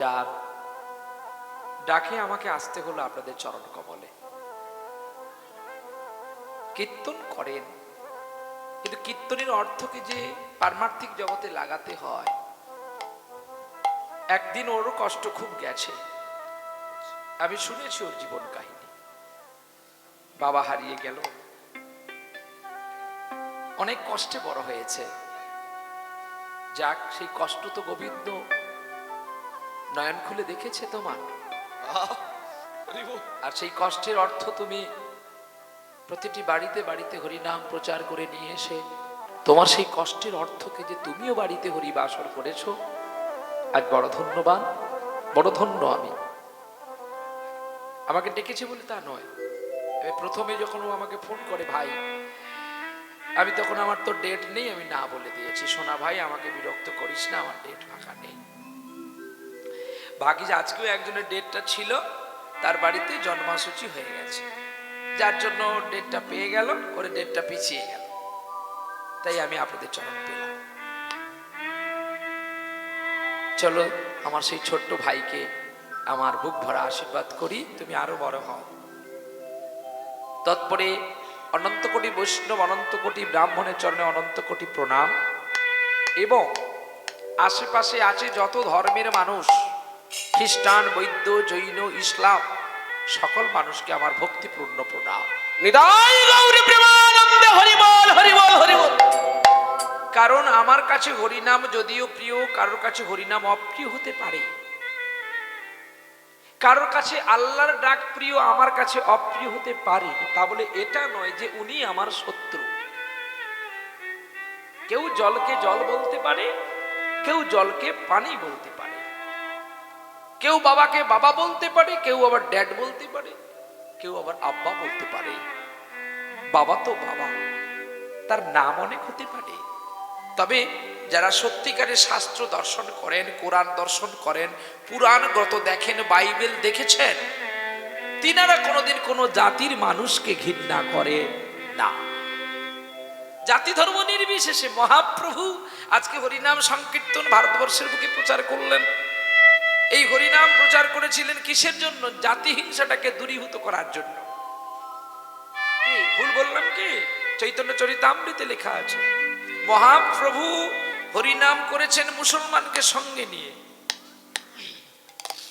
যার ডাকে আমাকে আসতে হলো আপনাদের চরণ কমলে। কীর্তন করেন, কিন্তু কীর্তনের অর্থকে যে পারমার্থিক জগতে লাগাতে হয়। একদিন ওরও কষ্ট খুব গেছে, আমি শুনেছি ওর জীবন কাহিনী। বাবা হারিয়ে গেল, অনেক কষ্টে বড় হয়েছে। যাক, সেই কষ্ট তো গোবিন্দ নয়ন খুলে দেখেছে তোমার, আর সেই কষ্টের অর্থ তুমি প্রতিটি বাড়িতে বাড়িতে হরিনাম প্রচার করে নিয়ে এসে তোমার সেই কষ্টের অর্থকে যে তুমিও বাড়িতে হরিবাসর করেছো, আজ বড় ধন্যবান, বড় ধন্য আমি। আমাকে ডেকেছে বলে তা নয়। প্রথমে যখন ও আমাকে ফোন করে, ভাই, আমি তখন আমার তো ডেট নেই, আমি না বলে দিয়েছি, সোনা ভাই আমাকে বিরক্ত করিস না, আমার ডেট ফাঁকা নেই। ভাগ্যিস আজকেও একজনের ডেটটা ছিল, তার বাড়িতে জন্মাসূচি হয়ে গেছে, যার জন্য ডেটটা পেয়ে গেল, করে ডেটটা পিছিয়ে গেল। তাই আমি আপনাদের চরণ পেলাম। চলো আমার সেই ছোট্ট ভাইকে আমার বুক ভরা আশীর্বাদ করি, তুমি আরো বড় হও। তৎপরে অনন্ত কোটি বৈষ্ণব, অনন্ত কোটি ব্রাহ্মণের চরণে অনন্ত কোটি প্রণাম। এবং আশেপাশে আছে যত ধর্মের মানুষ, খ্রিস্টান, বৌদ্ধ, জৈন, ইসলাম, সকল মানুষকে আমার ভক্তিপূর্ণ প্রণাম। নিতাই গৌরী প্রেমানন্দে হরি বল, হরি বল, হরি বল। কারণ আমার কাছে হরিনাম যদিও প্রিয়, কারোর কাছে হরিনাম অপ্রিয় হতে পারে। কারোর কাছে আল্লাহর ডাক প্রিয়, আমার কাছে অপ্রিয় হতে পারে। তা বলে এটা নয় যে উনি আমার শত্রু। কেউ জলকে জল বলতে পারে, কেউ জলকে পানি বলতে পারে, কেউ বাবাকে বাবা বলতে পারে, কেউ আবার ড্যাড বলতে পারে, কেউ আবার আব্বা বলতে পারে। বাবা তো বাবা, তার নাম অনেক হতে পারে। তবে যারা সত্যিকারের শাস্ত্র দর্শন করেন, কোরআন দর্শন করেন, পুরাণগত দেখেন, বাইবেল দেখেছেন, তিনারা কোনোদিন কোনো জাতির মানুষকে ঘৃণা করে না। জাতি ধর্ম নির্বিশেষে মহাপ্রভু আজকে হরিনাম সংকীর্তন ভারতবর্ষের বুকে প্রচার করলেন। এই হরিনাম প্রচার করেছিলেন কিসের জন্য? জাতি হিংসাটাকে দূরীভূত করার জন্য। কি ভুল বললাম? কি চৈতন্য চরিতামৃতে লেখা আছে, মহাপ্রভু হরিনাম করেছেন মুসলমানকে সঙ্গে নিয়ে।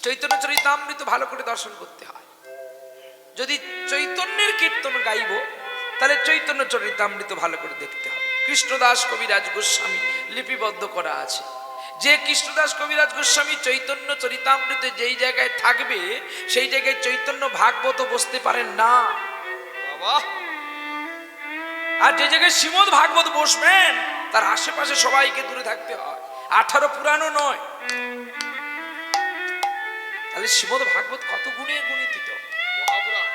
চৈতন্য চরিতামৃত ভালো করে দর্শন করতে হয়। যদি চৈতন্যের কীর্তন গাইব, তাহলে চৈতন্য চরিতামৃত ভালো করে দেখতে হবে। কৃষ্ণদাস কবিরাজ গোস্বামী লিপিবদ্ধ করা আছে, যে কৃষ্ণদাস কবিরাজ গোস্বামী চৈতন্য চরিতামৃতে যেই জায়গায় থাকবে, সেই জায়গায় চৈতন্য ভাগবত বসতে পারেন না। বাবা, আর যে জায়গায় শ্রীমদ ভাগবত বসবেন, তার আশেপাশে সবাইকে দূরে থাকতে হয়। 18 পুরাণও নয়। তাহলে শ্রীমদ ভাগবত কত গুণে গুণিত, মহাপুরাণ,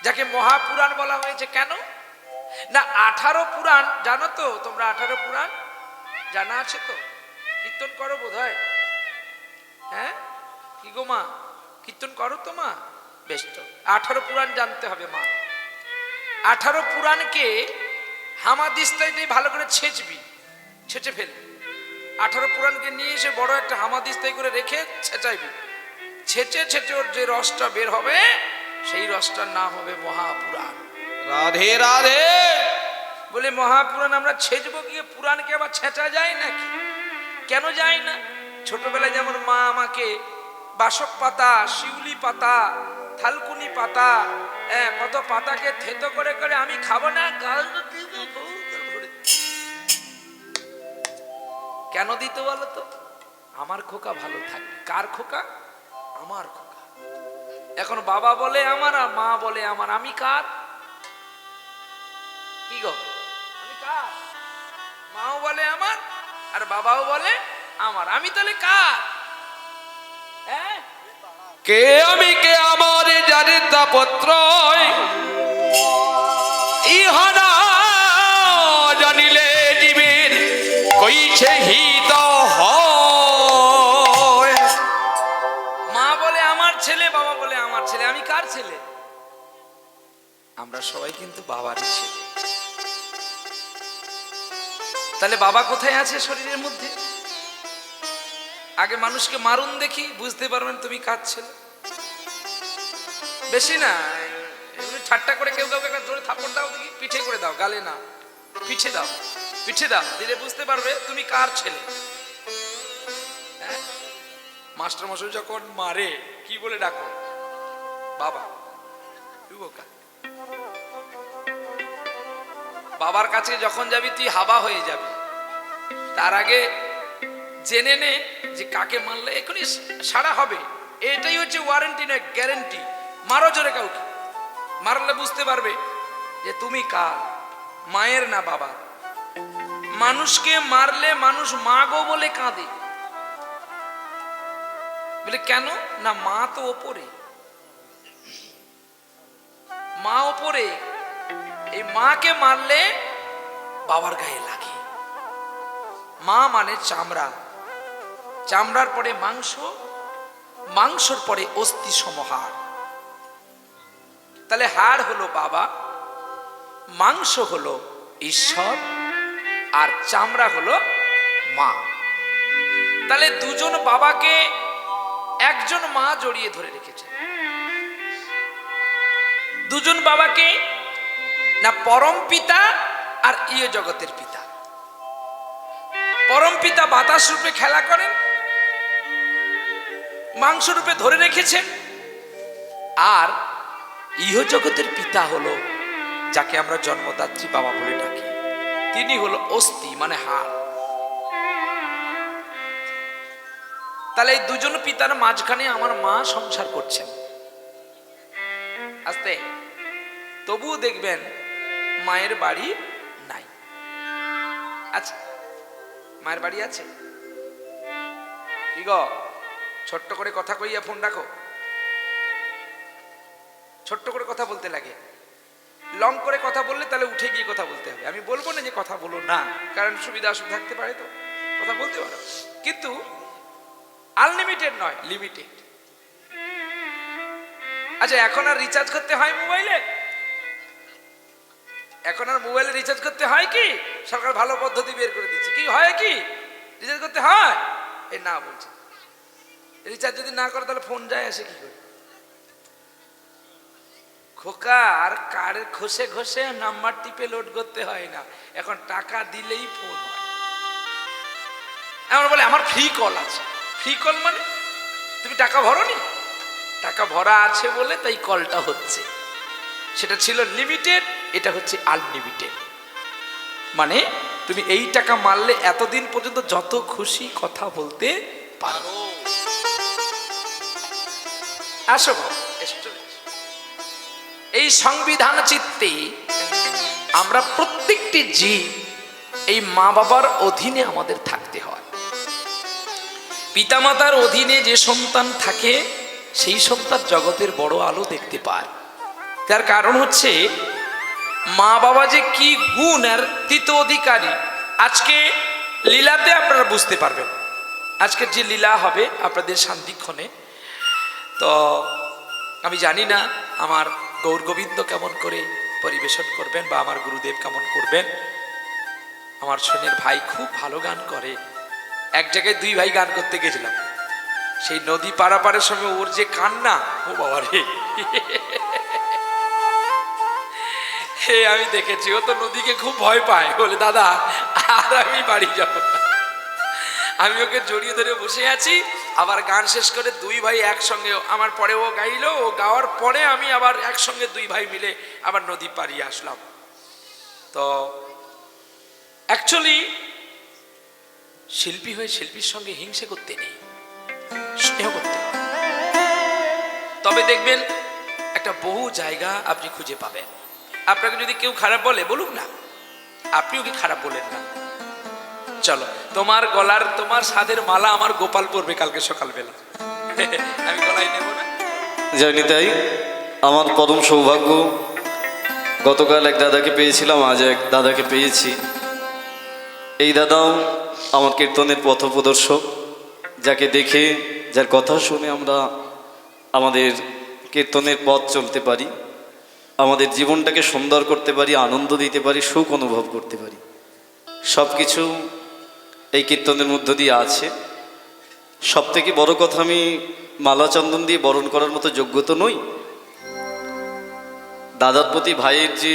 যাকে মহাপুরাণ বলা হয়েছে। কেন না? 18 পুরাণ জানো তো তোমরা? 18 পুরাণ জানা আছে তো? কীর্তন করো বোধ হয়, হ্যাঁ? কি গো মা, কীর্তন করো তো মা? বেশ, তো 18 পুরাণ জানতে হবে মা। 18 পুরাণকে হামাদিস্তায় দিয়ে ভালো করে ছেঁচবি, ছেঁচে ফেলবি। 18 পুরাণকে নিয়ে এসে বড় একটা হামাদিস্তায় করে রেখে ছেঁচাইবি। ছেঁচে ছেঁচে ওর যে রসটা বের হবে, সেই রসটার নাম হবে মহাপুরাণ। রাধে রাধে। বলে মহাপুরাণ আমরা ছেঁচবো গিয়ে, পুরাণকে আবার ছেঁচা যায় নাকি? কেন যায় না? ছোটবেলায় যেমন মা আমাকে বাসক পাতা, শিউলি পাতা, থালকুনি পাতা, কত পাতাকে থেতো করে করে আমি খাবো না, কেন দিত বলো তো? আমার খোকা ভালো থাকবে। কার খোকা? আমার খোকা। এখন বাবা বলে আমার, আর মা বলে আমার। আমি কার? কি গো, আমি কার? মাও বলে আমার, আর বাবাও বলে আমার। আমি তাহলে কার? হ্যাঁ, কে আমি, কে আমার জানে তাপত্র, ইহানা জানিলে জীবের কইছে হিত হয়। মা বলে আমার ছেলে, বাবা বলে আমার ছেলে। আমি কার ছেলে? আমরা সবাই কিন্তু বাবারই ছেলে। তাহলে বাবা কোথায় আছে শরীরের মধ্যে? আগে মানুষকে মারুন দেখি, বুঝতে পারবেন তুমি কার ছেলে। বেশি না, এমনি ঠাট্টা করে কেউ কাউকে একটা জোরে থাপ্পড় দাও দেখি, পিঠে করে দাও, গালে না, পিঠে দাও, পিঠে দাও, দিলে বুঝতে পারবে তুমি কার ছেলে। মাস্টার মশাই যখন মারে কি বলে ডাকো? বাবা। বাবার কাছে যখন যাবি তুই হাবা হয়ে যাবি, তার আগে জেনে নে যে কাকে মারলে এখনই সারা হবে। এটাই হচ্ছে ওয়ারেন্টি না গ্যারেন্টি। মারো জোরে কাউকে, মারলে বুঝতে পারবে যে তুমি কার, মায়ের না বাবা। মানুষকে মারলে মানুষ মা গো বলে কাঁদে, বলে কেন না মা তো ওপরে, মা ওপরে, এই মাকে মারলে বাবার গায়ে লাগে। মা মানে চামড়া, চামড়ার পরে মাংস, মাংসর পরে অস্থি সমহার। তাহলে হাড় হলো বাবা, মাংস হলো ঈশ্বর, আর চামড়া হলো মা। তাহলে দুজন বাবাকে একজন মা জড়িয়ে ধরে রেখেছে। দুজন বাবাকে না পরম পিতা আর ইয় জগতের পিতা। পরম পিতা বাতাস রূপে খেলা করেন, মাংস রূপে ধরে রেখেছেন, আর ইহ জগতের পিতা হলো যাকে আমরা জন্মদাত্রী বাবা বলে ডাকি, তিনি হলো অস্থি মানে হাড়। তাহলে এই দুজন পিতার মাঝখানে আমার মা সংসার করছেন। আস্তে তবুও দেখবেন মায়ের বাড়ি নাই। আচ্ছা, মায়ের বাড়ি আছে কি গো? ছোট্ট করে কথা কইয়া ফোন রাখো, ছোট্ট করে কথা বলতে লাগে। লং করে কথা বললে তাহলে উঠে গিয়ে কথা বলতে হবে। আমি বলবো না যে কথা বলো না, কারণ সুবিধা অসুবিধা থাকতে পারে, তো কথা বলতে পারো, কিন্তু আনলিমিটেড নয়, লিমিটেড। আচ্ছা, এখন আর রিচার্জ করতে হয় মোবাইলে? এখন আর মোবাইলে রিচার্জ করতে হয় কি? সরকার ভালো পদ্ধতি বের করে দিচ্ছে। কি হয় কি রিচার্জ করতে হয়? এই না বলছে, রিচার্জ যদি না করে তাহলে ফোন যায় আসে কি করে? খোকা, আর কার্ড ঘষে ঘষে নাম্বার টিপে লোড করতে হয় না, এখন টাকা দিলেই ফোন হয়। এমন বলে আমার ফ্রি কল আছে। ফ্রি কল মানে তুমি টাকা ভরোনি, টাকা ভরা আছে বলে তাই কলটা হচ্ছে। সেটা ছিল লিমিটেড, এটা হচ্ছে আনলিমিটেড। মানে তুমি এই টাকা মারলে এতদিন পর্যন্ত যত খুশি কথা বলতে পারো। আসো এই সংবিধান চিত্তে আমরা প্রত্যেকটি জীব এই মা বাবার অধীনে আমাদের থাকতে হয়। পিতামাতার অধীনে যে সন্তান থাকে সেই সন্তান জগতের বড় আলো দেখতে পায়। তার কারণ হচ্ছে মা বাবা যে কি গুণ আর তৃতীয় অধিকারী, আজকে লীলাতে আপনারা বুঝতে পারবেন। আজকের যে লীলা হবে আপনাদের শান্তিক্ষণে, তো আমি জানি না আমার গৌর গোবিন্দ কেমন করে পরিবেশন করবেন বা আমার গুরুদেব কেমন করবেন। আমার সোনের ভাই খুব ভালো গান করে। এক জায়গায় দুই ভাই গান করতে গেছিলাম, সেই নদী পারাপারের সময় ওর যে কান্না, ও বাবা রে, আমি দেখেছি। ও তো নদীকে খুব ভয় পায়, বলে দাদা আর আমি বাড়ি যাব। আমি ওকে জড়িয়ে ধরে বসে আছি, আবার গান শেষ করে দুই ভাই একসঙ্গে, আমার পরে ও গাইলো, ও গাওয়ার পরে আমি আবার একসঙ্গে দুই ভাই মিলে আবার নদী পাড়িয়ে আসলাম। তো অ্যাকচুয়ালি শিল্পী হয়ে শিল্পীর সঙ্গে হিংসে করতে নেই, স্নেহ করতে হয়। তবে দেখবেন একটা বহু জায়গা আপনি খুঁজে পাবেন। আপনাকে যদি কেউ খারাপ বলে, বলুক না, আপনিও কি খারাপ বলেন না। চলো, তোমার গলার তোমার সাদের মালা আমার গোপাল পরবে কালকে সকালবেলা, আমি গলায় নেব না। জানি তাই আমার পরম সৌভাগ্য। গতকাল এক দাদাকে পেয়েছিলাম, আজ এক দাদাকে পেয়েছি। এই দাদাও আমার কীর্তনের পথপ্রদর্শক, যাকে দেখে, যার কথা শুনে আমরা আমাদের কীর্তনের পথ চলতে পারি, আমাদের জীবনটাকে সুন্দর করতে পারি, আনন্দ দিতে পারি, সুখ অনুভব করতে পারি। সব কিছু এই কীর্তনের মধ্য দিয়ে আছে। সব থেকে বড় কথা, আমি মালা চন্দন দিয়ে বরণ করার মতো যোগ্য তো নই। দাদার প্রতি ভাইয়ের যে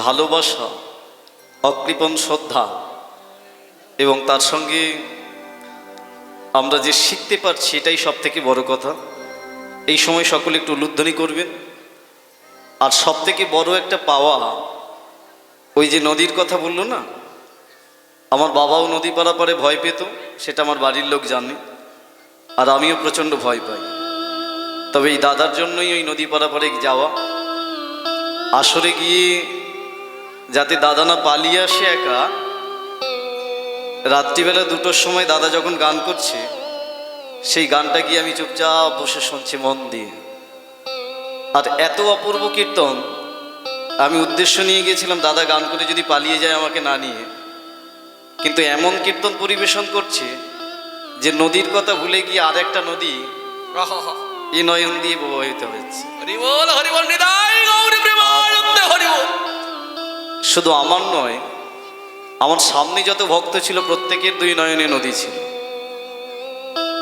ভালোবাসা, অকৃপণ শ্রদ্ধা এবং তার সঙ্গে আমরা যে শিখতে পারছি, এটাই সব থেকে বড় কথা। এই সময় সকলে একটু উলুধ্বনি করবেন। আর সব থেকে বড় একটা পাওয়া, ওই যে নদীর কথা বললো না, আমার বাবাও নদী পারাপারে ভয় পেত, সেটা আমার বাড়ির লোক জানে, আর আমিও প্রচণ্ড ভয় পাই। তবে এই দাদার জন্যই ওই নদী পারাপারে যাওয়া, আসরে গিয়ে যাতে দাদা না পালিয়ে আসে একা। রাত্রিবেলা 2টোর সময় দাদা যখন গান করছে, সেই গানটা গিয়ে আমি চুপচাপ বসে শুনছি মন দিয়ে। আর এত অপূর্ব কীর্তন, আমি উদ্দেশ্য নিয়ে গেছিলাম দাদা গান করে যদি পালিয়ে যায় আমাকে না নিয়ে, কিন্তু এমন কীর্তন পরিবেশন করছে যে নদীর কথা ভুলে গিয়ে আর একটা নদী এই নয়ন দিয়ে প্রবাহিত হচ্ছে। হরি বল, হরি বল, নিতাই গৌর প্রেমানন্দে হরি বল। শুধু আমার নয়, আমার সামনে যত ভক্ত ছিল প্রত্যেকের 2 নয়নে নদী ছিল।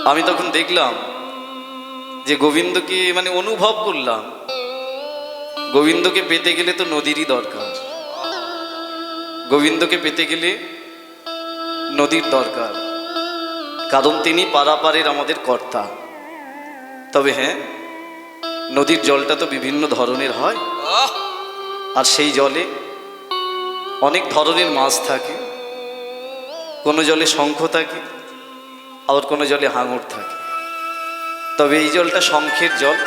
আমি তখন দেখলাম যে গোবিন্দকে মানে অনুভব করলাম, গোবিন্দকে পেতে গেলে তো নদীরই দরকার। গোবিন্দকে পেতে গেলে নদীর দরকার, কারণ তিনি পারাপারের আমাদের কর্তা। তবে হ্যাঁ, নদীর জলটা তো বিভিন্ন ধরনের হয়, আর সেই জলে অনেক ধরনের মাছ থাকে। কোনো জলে শঙ্খ থাকে, আবার কোনো জলে হাঙর থাকে। তবে এই জলটা শঙ্খের জল,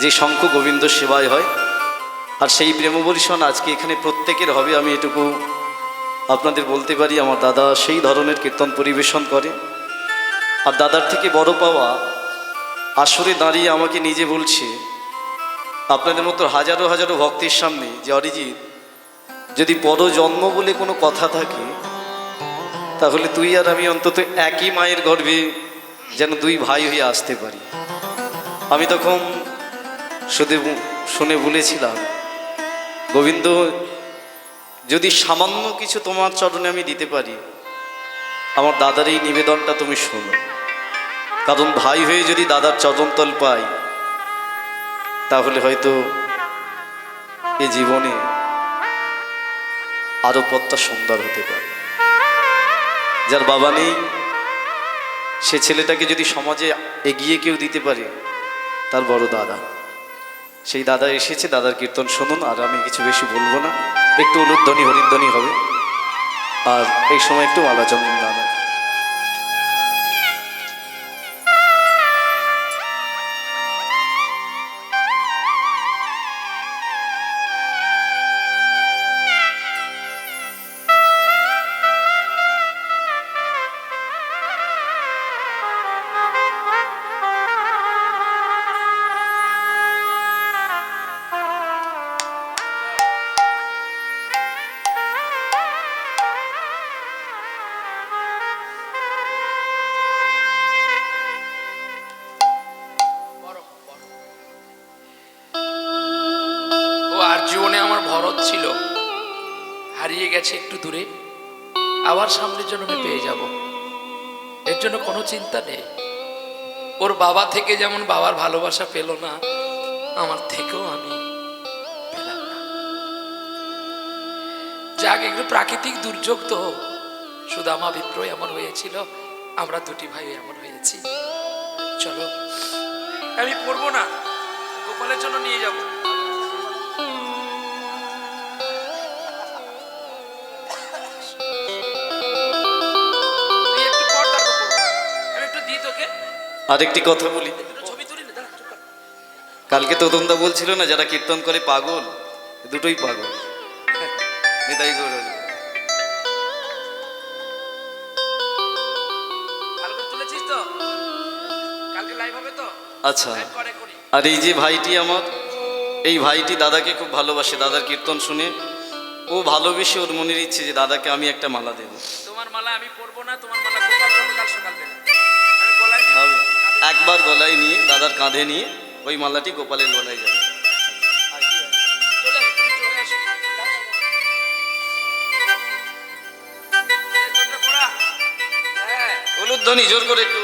যে শঙ্খ গোবিন্দ সেবায় হয়। আর সেই প্রেমবর্ষণ আজকে এখানে প্রত্যেকের হবে, আমি এটুকু আপনাদের বলতে পারি। আমার দাদা সেই ধরনের কীর্তন পরিবেশন করে। আর দাদার থেকে বড় পাওয়া, আসরে দাঁড়িয়ে আমাকে নিজে বলছে আপনাদের মতো হাজারো হাজারো ভক্তের সামনে যে অরিজিৎ, যদি পরজন্ম বলে কোনো কথা থাকে, তাহলে তুই আর আমি অন্তত একই মায়ের গর্ভে যেন 2 ভাই হয়ে আসতে পারি। আমি তখন শুধু শুনে বলেছিলাম, গোবিন্দ, যদি সামান্য কিছু তোমার চরণে আমি দিতে পারি, আমার দাদার এই নিবেদনটা তুমি শোনো। কারণ ভাই হয়ে যদি দাদার চরণতল পাই, তাহলে হয়তো এ জীবনে আরো পথটা সুন্দর হতে পারে। যার বাবা নেই, সে ছেলেটাকে যদি সমাজে এগিয়ে কেউ দিতে পারে, তার বড় দাদা। সেই দাদা এসেছে, দাদার কীর্তন শুনুন। আর আমি কিছু বেশি বলবো না, একটু উলুধ্বনি হরিধ্বনি হবে, আর এই সময় একটু মালা চন্দন দান। জীবনে আমার ভরত ছিল, হারিয়ে গেছে একটু দূরে, আবার সামনের জন্মে পেয়ে যাব, এর জন্য কোনো চিন্তা নেই। ওর বাবা থেকে যেমন বাবার ভালোবাসা পেল না, আমার থেকেও আমি পেলাম না। যাক, একটু প্রাকৃতিক দুর্যোগ তো, সুদামা বিপ্র এমন হয়েছিল, আমরা 2টি ভাই এমন হয়েছি। চলো, আমি পড়বো না, গোপালের জন্য নিয়ে যাব। আরেকটি কথা বলি, কালকে তদন্তদা বলছিল না যারা কীর্তন করে পাগল, 2টোই পাগল। নিতাই গৌর হরি। আচ্ছা, আর এই যে ভাইটি আমার, এই ভাইটি দাদাকে খুব ভালোবাসে। দাদার কীর্তন শুনে ও ভালোবেসে, ওর মনের ইচ্ছে যে দাদাকে আমি একটা মালা দেব। তোমার মালা আমি পরবো না, তোমার মালা গোপাল কাল সকালবেলা আমি গলায় হবে। একবার গলায় নিয়ে, দাদার কাঁধে নিয়ে ওই মালাটি গোপালের গলায় যাবে। ধনী জোর করে একটু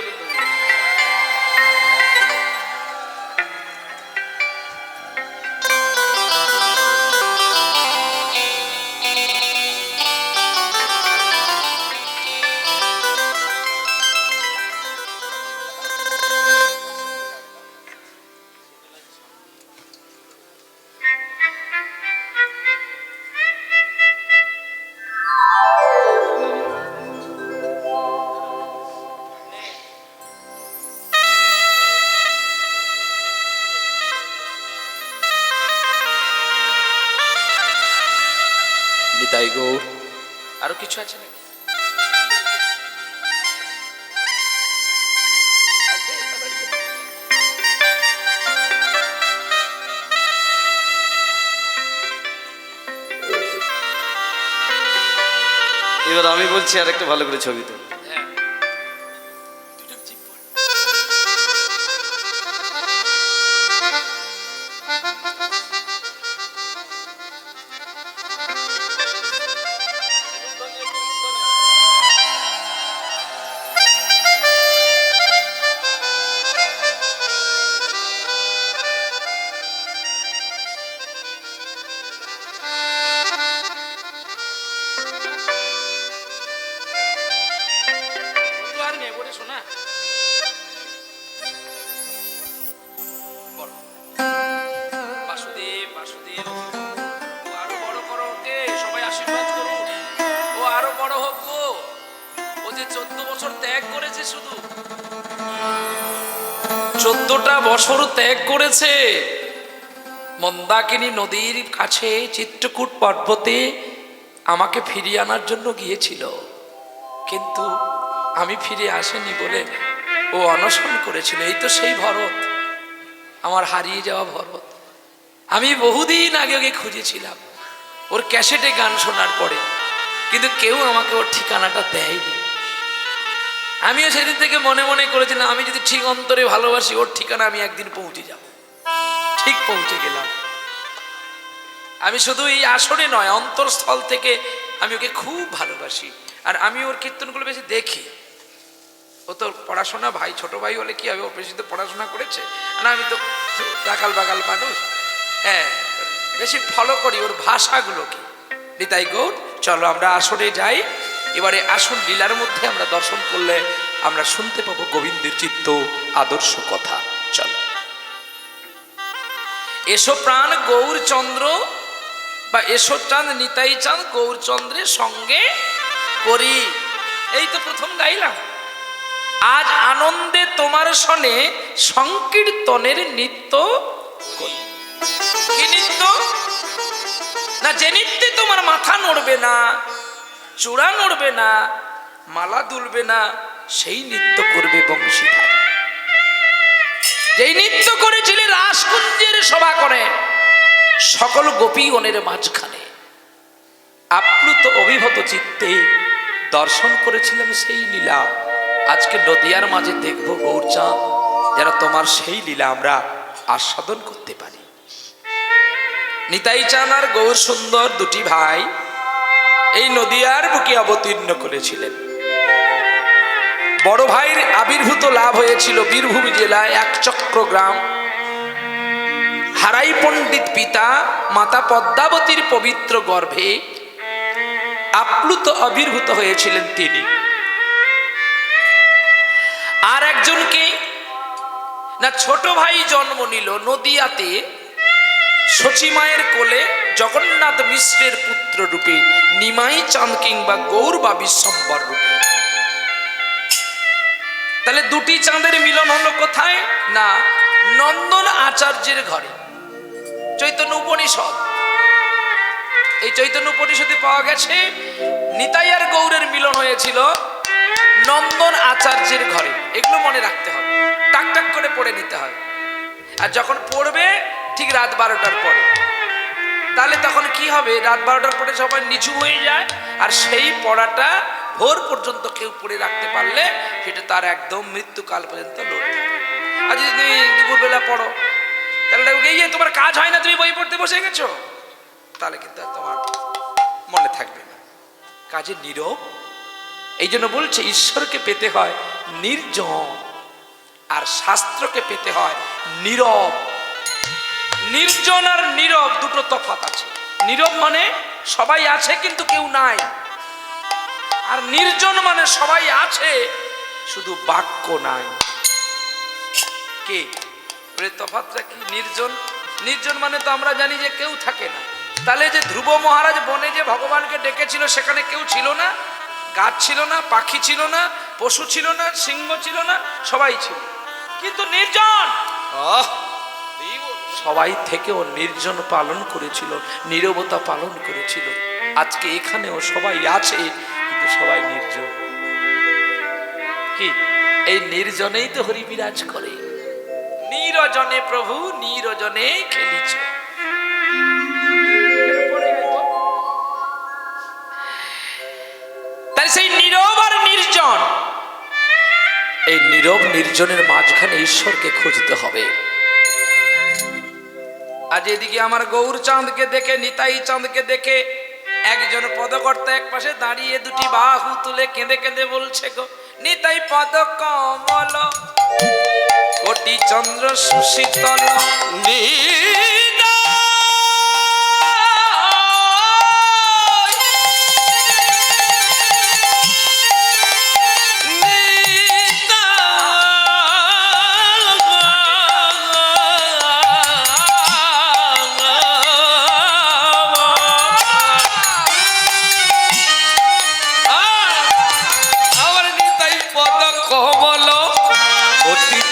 নিতাই গৌর। আরো কিছু আছে নাকি? এবার আমি বলছি আর একটা ভালো করে ছবি তো হ্যাঁ, দুটো জিভ পড়ে। তো আর নেবো রে সোনা। বলো। বাসুদেব, বাসুদেব, ও আরো বড় করো ওকে, সবাই আশীর্বাদ করুন। ও আরো বড় হোক গো। ও যে 14 বছর ত্যাগ করেছে, শুধু 14টা বছর ত্যাগ করেছে। মন্দাকিনী নদীর কাছে চিত্রকূট পর্বতে আমাকে ফিরিয়ে আনার জন্য গিয়েছিল, কিন্তু আমি ফিরে আসেনি বলে ও অনশন করেছিল। এই তো সেই ভরত, আমার হারিয়ে যাওয়া ভরত। আমি বহুদিন আগে ওকে খুঁজেছিলাম ওর ক্যাসেটে গান শোনার পরে, কিন্তু কেউ আমাকে ওর ঠিকানাটা দেয়নি। আমিও সেদিন থেকে মনে মনে করেছিলাম আমি যদি ঠিক অন্তরে ভালোবাসি, ওর ঠিকানা আমি একদিন পৌঁছে যাব। ঠিক পৌঁছে গেলাম। আমি শুধু এই আসরে নয়, অন্তরস্থল থেকে আমি ওকে খুব ভালোবাসি। আর আমি ওর কীর্তনগুলো বেশি দেখি। ও তো পড়াশোনা, ভাই ছোট ভাই হলে কি হবে, ও বেশি তো পড়াশোনা করেছে না। আমি তো রাখাল বাগাল মানুষ, হ্যাঁ, বেশি ফলো করি ওর ভাষাগুলো কি। নিতাই গৌর, চলো আমরা আসরে যাই। এবারে আসন লীলার মধ্যে আমরা দর্শন করলে আমরা শুনতে পাবো গোবিন্দের চিত্ত আদর্শ কথা। চলো এসো প্রাণ গৌরচন্দ্র, বা এসো চাঁদ নিতাই চাঁদ গৌরচন্দ্রের সঙ্গে করি। এই তো প্রথম গাইলাম। আজ আনন্দে তোমার সনে সংকীর্তনের নৃত্য করি। কি নৃত্য? না যে নৃত্যে তোমার মাথা নড়বে না, চূড়া নড়বে না, মালা দুলবে না, সেই নৃত্য করবে বংশীধারী। যেই নৃত্য করেছিলে রাসকুঞ্জের সভা করে সকল গোপীগণের মাঝখানে, আপ্লুত অভিভূত চিত্তে দর্শন করেছিলাম সেই লীলা। আজকে নদিয়ার মাঝে দেখব গৌরচাঁদ, যেন তোমার সেই লীলা আমরা আস্বাদন করতে পারি। নিতাই চাঁদ আর গৌর সুন্দর দুটি ভাই এই নদিয়ার বুকে অবতীর্ণ করেছিলেন। বড় ভাইয়ের আবির্ভূত লাভ হয়েছিল বীরভূম জেলায় একচক্র গ্রাম। হারাই পণ্ডিত পিতা মাতা পদ্মাবতীর পবিত্র গর্ভে আপ্লুত আবির্ভূত হয়েছিলেন তিনি। আর একজনকে না ছোট ভাই জন্ম নিল নদিয়াতে শচীমায়ের কোলে জগন্নাথ মিশ্রের পুত্র রূপে, নিমাই চাঁদ কিংবা গৌর বা বিশ্বম্বর রূপে। তাহলে দুটি চাঁদের মিলন হলো কোথায়? না নন্দন আচার্যের ঘরে। চৈতন্য উপনিষদ, এই চৈতন্য উপনিষদে পাওয়া গেছে নিতাই আর গৌরের মিলন হয়েছিল নন্দন আচার্যের ঘরে। এগুলো মনে রাখতে হবে, টাক টাক করে পড়ে নিতে হবে। আর যখন পড়বে ঠিক রাত 12টার পরে, তাহলে তখন কি হবে, রাত 12টার পরে সবাই নিচু হয়ে যায়, আর সেই পড়াটা ভোর পর্যন্ত কেউ পড়ে রাখতে পারলে সেটা তার একদম মৃত্যুকাল পর্যন্ত লড়তে হবে। আর যদি তুমি দুপুরবেলা পড়ো, তাহলে এই যে তোমার কাজ হয় না, তুমি বই পড়তে বসে গেছো, তাহলে কিন্তু তোমার মনে থাকবে না। কাজে নীরব। এই জন্য বলছে ঈশ্বরকে পেতে হয় নির্জন, আর শাস্ত্রকে পেতে হয় নীরব। নির্জন আর নীরব দুটো তফাৎ আছে। নীরব মানে সবাই আছে কিন্তু কেউ নাই, আর নির্জন মানে সবাই আছে শুধু বাক্য নাই। কে তফাৎটা কি? নির্জন, নির্জন মানে তো আমরা জানি যে কেউ থাকে না। তাহলে যে ধ্রুব মহারাজ বনে যে ভগবানকে ডেকেছিল সেখানে কেউ ছিল না, গাছ ছিল না, পাখি ছিল না, পশু ছিল না, সিংহ ছিল না, সবাই ছিল কিন্তু নির্জন। সবাই থেকেও নির্জন পালন করেছিল, নীরবতা পালন করেছিল। আজকে এখানেও সবাই আছে কিন্তু সবাই নির্জন। কি এই নির্জনেই তো হরি বিরাজ করে। নীরজনে প্রভু নীরজনে খেলিছ। তাই সেই নীরব আর নির্জন, এই নীরব নির্জনের মাঝখানে ঈশ্বরকে খুঁজতে হবে। আজ এদিকে আমার গৌর চাঁদকে দেখে, নিতাই চাঁদকে দেখে একজন পদকর্তা এক পাশে দাঁড়িয়ে দুটি বাহু তুলে কেঁদে কেঁদে বলছে গো নিতাই পদ কমল কোটি চন্দ্র সুশীতল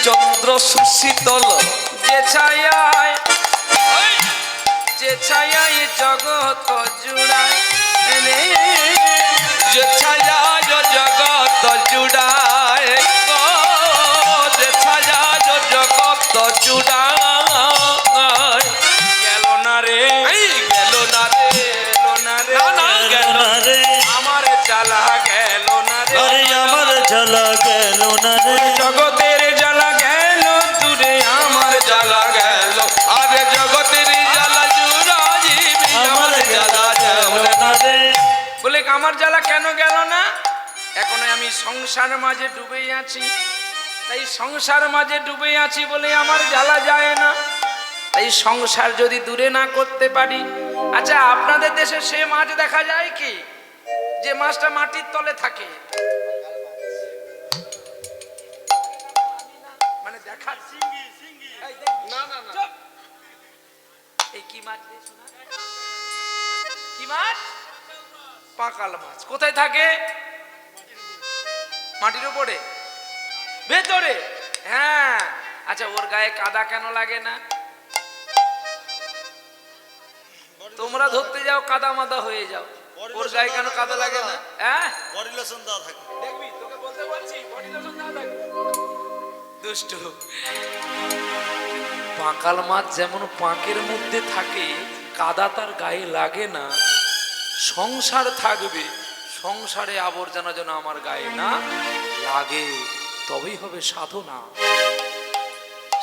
চন্দ্র সুশীতল যে ছায়ায়, যে ছায়ায় জগৎ জুড়ায় রে, যে ছায়ায় জগৎ জুড়ায়, যে ছায়ায় জগৎ জুড়ায়। গেল না রে, গেল না রে, গেল না রে আমার জ্বালা, গেল না রে আমার জ্বালা, গেল না রে জগতের জ্বালা, গেল দূরে আমার জ্বালা, গেল আরে জগতের জ্বালা জুড়াই আমার জ্বালা, গেল না রে। বলে আমার জ্বালা কেন গেল না? এখন আমি সংসার মাঝে ডুবে আছি, তাই সংসার মাঝে ডুবে আছি বলে আমার জ্বালা যায় না। তাই সংসার যদি দূরে না করতে পারি, আচ্ছা আপনাদের দেশে সে মাছ দেখা যায় কি যে মাছটা মাটির তলে থাকে? মানে দেখাচ্ছি না না না, এই কি মাছ রে শোনা? কি মাছ? পাকাল মাছ। কোথায় থাকে? মাটির উপরে, ভেতরে। হ্যাঁ, আচ্ছা ওর গায়ে কাদা কেন লাগে না? তোমরা ধরতে যাও কাদা মাদা হয়ে যাও, ওর গায়ে কেন কাদা লাগে না? হ্যাঁ, বডি লোশন দেওয়া থাকে। দেখবি তোকে বলতে বলছি, বডি লোশন দেওয়া থাকে। দুষ্টু। পাকাল মাছ যেমন পাঁকের মধ্যে থাকে, কাদা তার গায়ে লাগে না। সংসার থাকবে, সংসারে আবর্জনা যেন আমার গায়ে না লাগে, তবেই হবে সাধনা।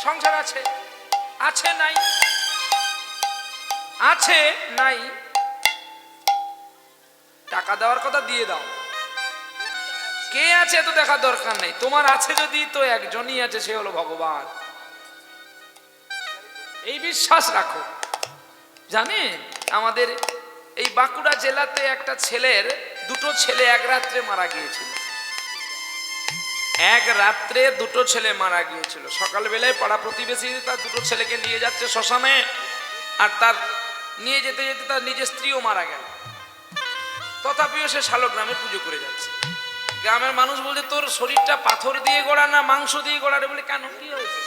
সংসার আছে, আছে নাই, আছে নাই, টাকা দেওয়ার কথা দিয়ে দাও। কে আছে তো দেখার দরকার নেই, তোমার আছে যদি তো একজনই আছে, সে হলো ভগবান। এই বিশ্বাস রাখো। জানেন আমাদের এই বাঁকুড়া জেলাতে একটা ছেলের দুটো ছেলে এক রাত্রে মারা গিয়েছিল। এক রাত্রে দুটো ছেলে মারা গিয়েছিল। সকালবেলায় পাড়া প্রতিবেশী তার দুটো ছেলেকে নিয়ে যাচ্ছে শ্মশানে, আর তার নিয়ে যেতে যেতে তার নিজের স্ত্রীও মারা গেল। তথাপিও সে শালগ্রামে পুজো করে যাচ্ছে। গ্রামের মানুষ বলছে তোর শরীরটা পাথর দিয়ে গড়া না মাংস দিয়ে গড়া রে? বলে কেন, কি হয়েছে?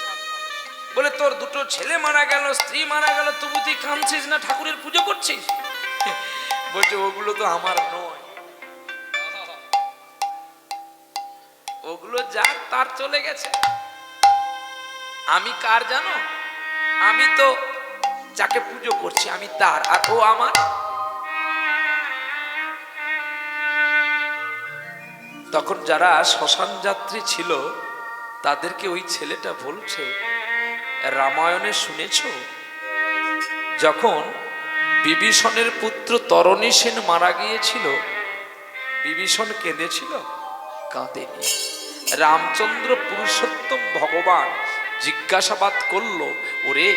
বলে তোর দুটো ছেলে মারা গেল, স্ত্রী মারা গেল, তবু তুই কাঁদছিস না, ঠাকুরের পুজো করছিস? বলছে ওগুলো তো আমার নয়, ওগুলো যার তার চলে গেছে। আমি কার জানো? আমি তো যাকে পুজো করছি আমি তার, আর ও আমার। তখন যারা শ্মশান যাত্রী ছিল তাদেরকে ওই ছেলেটা বলছে, রামায়ণে শুনেছ যখন বিভীষণের পুত্র তরণী সেন মারা গিয়েছিল, বিভীষণ কেঁদেছিল? কাঁদেনি। রামচন্দ্র পুরুষোত্তম ভগবান জিজ্ঞাসাবাদ করলো, ওরে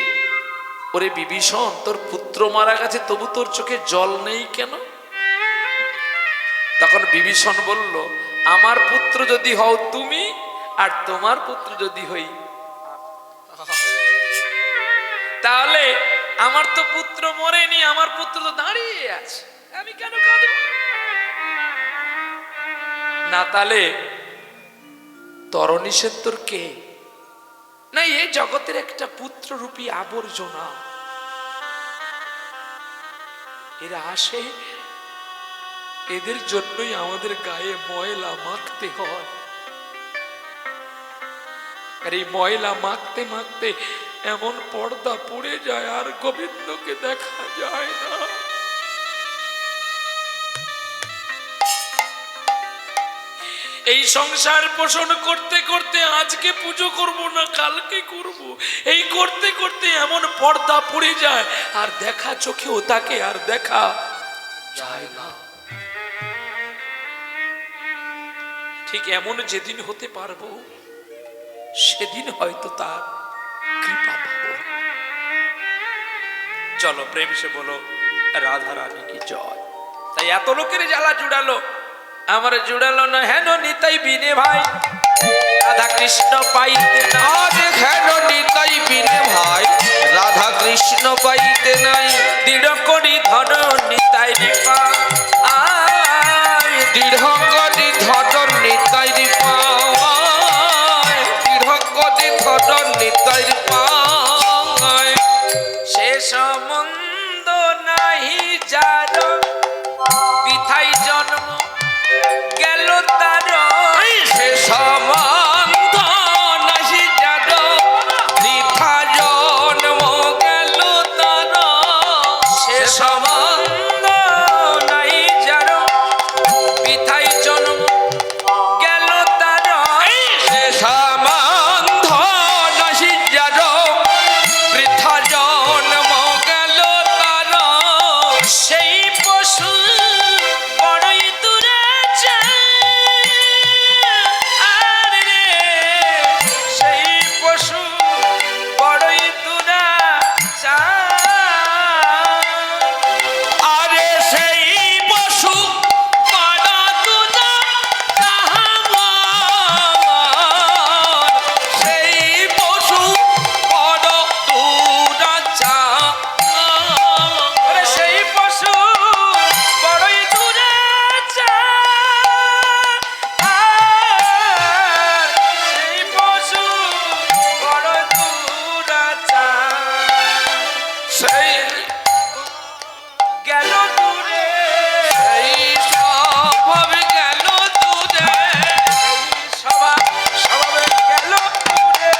ওরে বিভীষণ, তোর পুত্র মারা গেছে তবু তোর চোখে জল নেই কেন? তখন বিভীষণ বলল, আমার পুত্র যদি হও তুমি আর তোমার পুত্র যদি হই, তাহলে আমার তো পুত্র মরেনি, আমার পুত্র তো দাঁড়িয়ে আছে, আমি কেন কাঁদব? না তাহলে তরণী সেত্তর কে? না, এই জগতের একটা পুত্ররূপী আবর্জনা। এরা আসে, এদের জন্যই আমাদের গায়ে ময়লা মাখতে হয়। আর এই ময়লা মাখতে মাখতে এমন পর্দা পড়ে যায় আর গোবিন্দকে দেখা যায় না। এই সংসার পোষণ করতে করতে আজকে পুজো করব না কালকে করব, এই করতে করতে এমন পর্দা পড়ে যায় আর দেখা চোখেও তাকে আর দেখা যায় না। ঠিক এমন যেদিন হতে পারবো সেদিন হয়তো তার কৃপা পাবো। চলো প্রেম সে বলো রাধা রানী কি জয়। তাই এত লোকের জ্বালা জুড়ালো, আমার জুড়ালো না হেন নিতাই বিনে ভাই, রাধা কৃষ্ণ পাইতে না। হেন নিতাই বিনে ভাই, রাধা কৃষ্ণ পাইতে নাই। দৃঢ় করি ধর নিতাই রিপা, দৃঢ় করি ধর নিতাই রিপা, দৃঢ় করি ধর নিতাই রিপা। সে সম্বন্ধ নাহি যার, বৃথাই জন্ম গেল তার। সে সম্বন্ধ নাহি যার, বৃথা জন্ম গেল তার। সে সম্বন্ধ নাই যার, বৃথাই জন্ম গেল তার। সে সম্বন্ধ নাহি যার, বৃথা জন্ম গেল তার। সেই পশু বড়ই দূরে যায়, আর রে সেই পশু বড়ই দূরে যায়। আরে সেই পশু বড় দুনা তাহার, সেই পশু বড় দুরাচা। ওরে সেই পশু বড়ই দূরে যায়, সেই পশু বড় দূরে যায়। সেই গেল দূরে, সেই স্বভাব গেল দূরে, স্বভাব স্বভাবে গেল দূরে।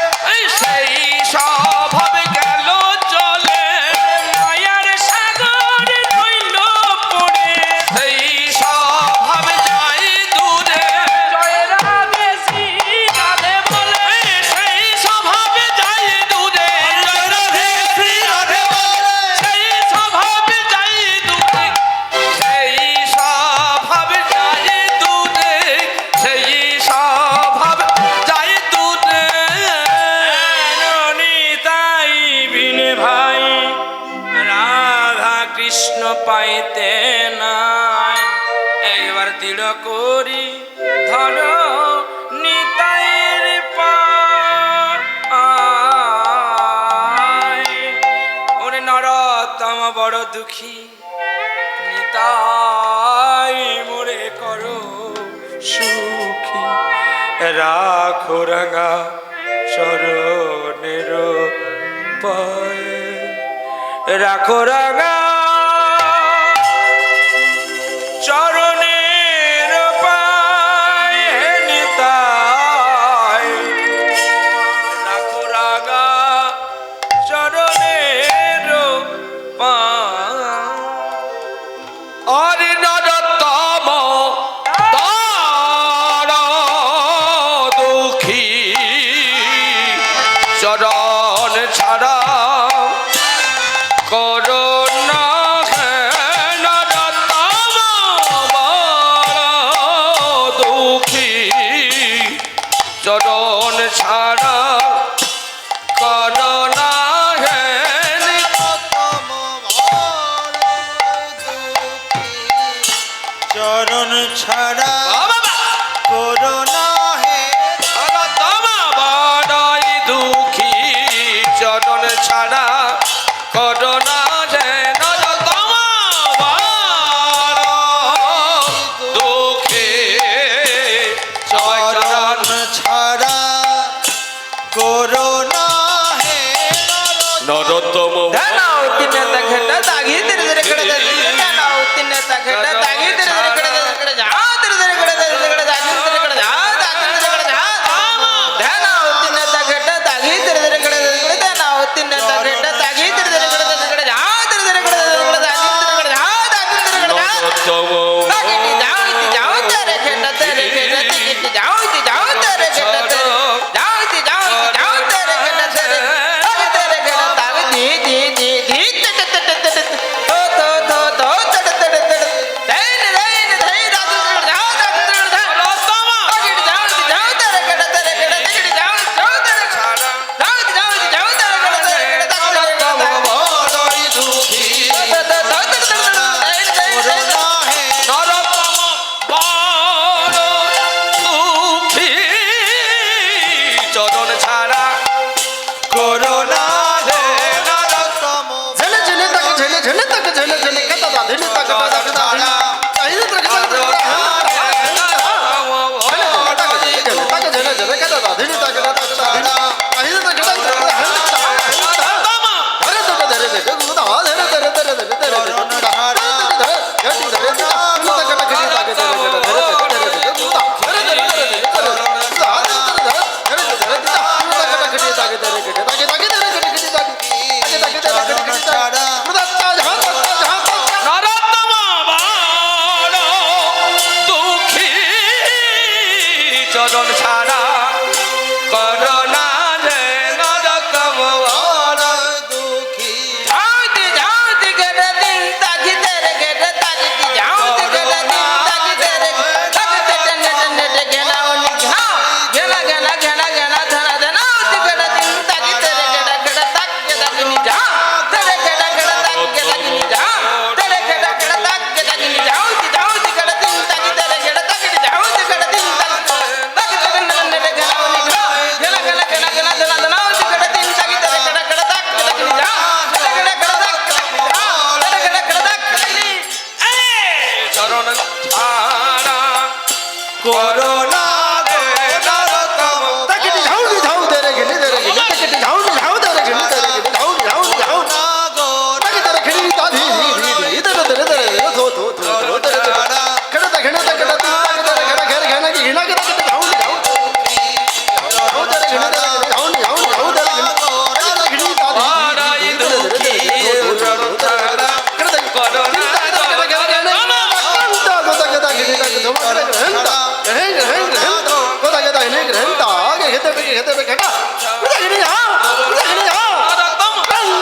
সেই স্বভাব গেল চলে, মায়ার সাগরে রইল পড়ে। সেই স্বভাব যায় দূরে। জয় রাধে শ্রী রাধে বলে, সেই স্বভাব যায় দূরে। জয় রাধে শ্রী রাধে বলে, সেই স্বভাব যায় দূরে। সেই স্বভাব যায় দূরে, সেই স্বভাব যায় দূরে। নিতাই বিনে ভাই, রাধা কৃষ্ণ পাইতে নাই। এইবার দৃঢ় করি ধর নিতাইর পায়। ওরে নরতম বড় দুঃখী, নিতাই মোরে করো সুখী। রাখো রাঙা চরণের পায়ে, রাখো রাঙা চরণের পায়ে। নিতাই রাখো রাঙা চরণের পায়ে। অরে নরতম তার দুঃখী, চরণ ছাড়া করুণা। নরতম বড় দুঃখী, ছাড়া বাবা করোনা হে নরোত্তম বড়ই দুঃখী চরণ ছাড়া করোনা যে নরোত্তম বড় দুঃখী সবাই চরণ চরণ ছাড়া করোনা হে নরোত্তম বড়ই দুঃখী করোনা হে নরোত্তম বড় দুঃখী চরণ ছাড়া করোনা হে নরোত্তম নরোত্তম বড় দুঃখী চরণ ছাড়া করোনা যে নরোত্তম বড় দুঃখী চরণ ছাড়া করোনা হে নরোত্তম বড়ই দুঃখী চরণ ছাড়া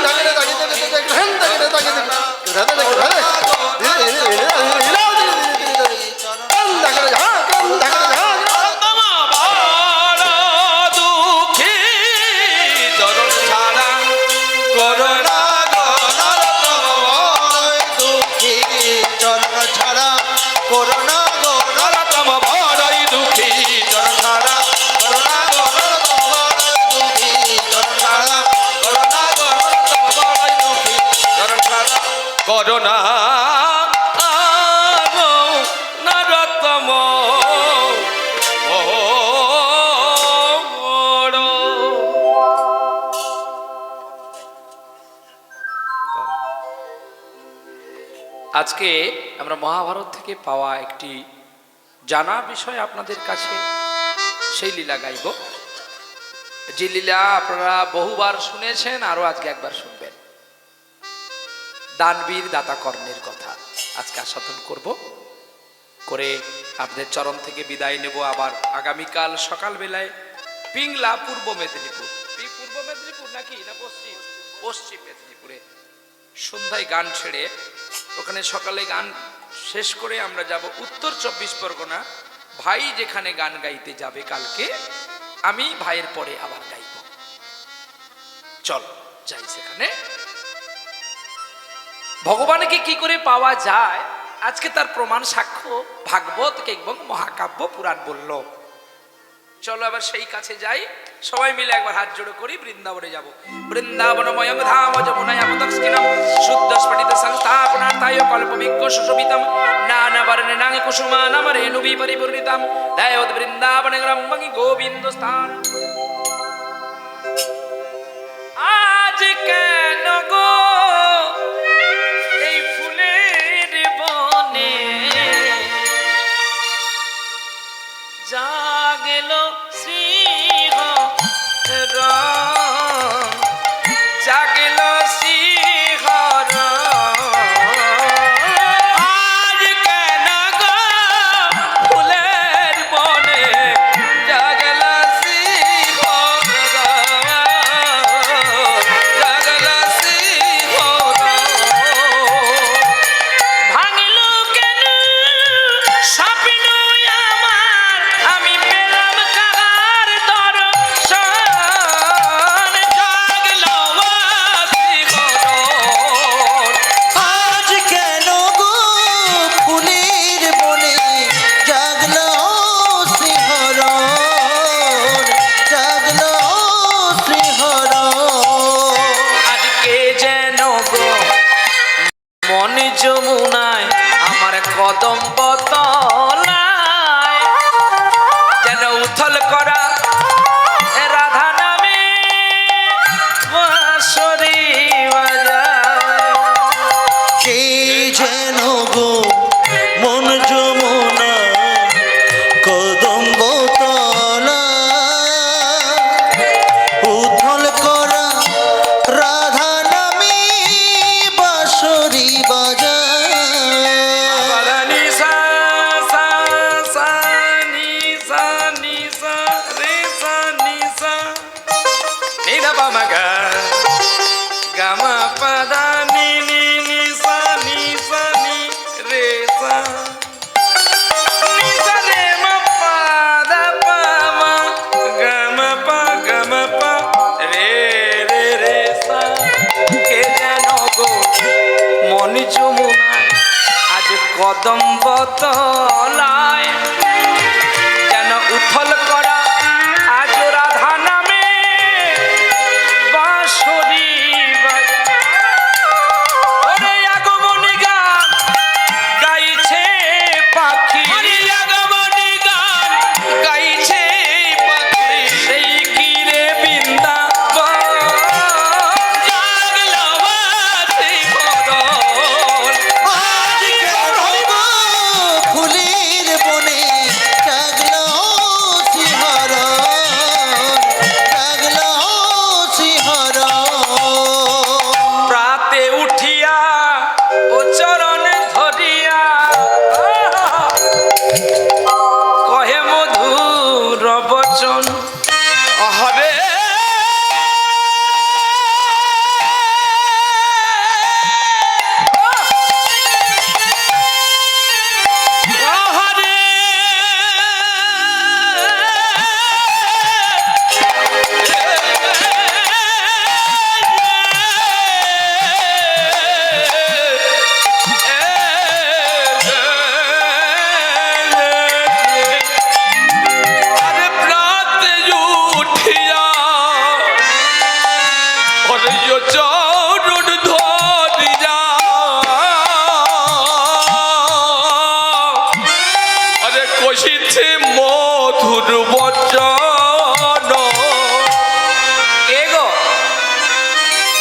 করোনা নরোত্তম বড় দুঃখী চরণ ছাড়া করোনা দুঃখী চরণ ছাড়া করোনা নরোত্তম বড়ই দুঃখী চরণ ছাড়া করোনা দুঃখী চরণ ছাড়া করোনা বড়ই দুঃখী চরণ ছাড়া করোনা নরোত্তম বড় আজকে আমরা মহাভারত থেকে পাওয়া একটি জানা বিষয় আপনাদের কাছে সেই লীলা গাইব, যে লীলা আপনারা বহুবার শুনেছেন, আরো আজকে একবার শুনবেন। দানবীর দাতা কর্ণের কথা আজকে আস্বাদন করব, করে আপনাদের চরণ থেকে বিদায় নেব। আবার আগামীকাল সকালবেলায় পিংলা পূর্ব মেদিনীপুর, পূর্ব মেদিনীপুর নাকি না পশ্চিম পশ্চিম মেদিনীপুরে সন্ধ্যায় গান ছেড়ে ওখানে সকালে গান শেষ করে আমরা যাব উত্তর 24 পরগনা। ভাই যেখানে গান গাইতে যাবে কালকে, আমি ভাইয়ের পরে আবার গাইব। চল যাই সেখানে। ভগবানকে কি করে পাওয়া যায় আজকে তার প্রমাণ সাক্ষ্য ভাগবত এবং মহাকাব্য পুরাণ বলল। চলো আবার সেই কাছে যাই, সবাই মিলে একবার হাত জোড়ো করি, বৃন্দাবনে যাব। বৃন্দাবনময়ং ধাম যমুনায়াম দক্ষিণাম শুদ্ধ স্ফটিত সংস্থাপনার্থায় কল্পবিজ্ঞ সুশোভিতম নানা বর্ণনাং কুসুমানাম রেণুভি পরিপূর্ণিতাম দয়োদ বৃন্দাবনে গ্রাম্যং গোবিন্দ স্থান। আজ কেন গো এই ফুলের বনে জাগেল শ্রীহর, জাগেল শ্রীহর। আজ কেন গো ফুলের বনে জাগেল শ্রীহর, জাগেল শ্রীহর। ভাঙিল কেন স্বপ্ন আমার, আমি পেলাম কার দর্শন, জাগল শ্রীহর। আজ কেন গো ফুলের বনে জাগলো শ্রীহরণ, জাগলো শ্রীহরণ। আজকে যেন গো মন যমুনায় আমার কদম্ব তলায় যেন উথল করা রাধা নামে বাঁশরি বাজায়। কে যেন গো মন যমুনা কদম্ব তলা উথল করা রাধা নামে বাঁশরি বাজায়। নি সা সা সা নি সা রে সা নি সা নি দা পা মা গা গা মা পা দা নি নি নি সা নি রে সা নি সা রে মা পা দা পা মা গা মা পা রে রে রে সা। কে যেন গো মন যমুনায় আজ কদম্ব তলায় যেন উথল করা আজ রাধা নামে বাঁশরি বাজায়। ওরে আগমনী গান গাইছে পাখি, আগমনী গান গাইছে পাখি, সেই কিরে বৃন্দাবন জাগলো শ্রীহরণ। আজ কেন গো ফুলের বনে জাগলো শ্রীহরণ, জাগলো শ্রীহরণ। প্রাতে উঠিয়া ও চরণ ধরিয়া কহে মধুর বচন হরে হরে আরে প্রাতে উঠিয়া ওরে চরণ ধরিয়া আরে কষিছে মধুর বচন। কে গো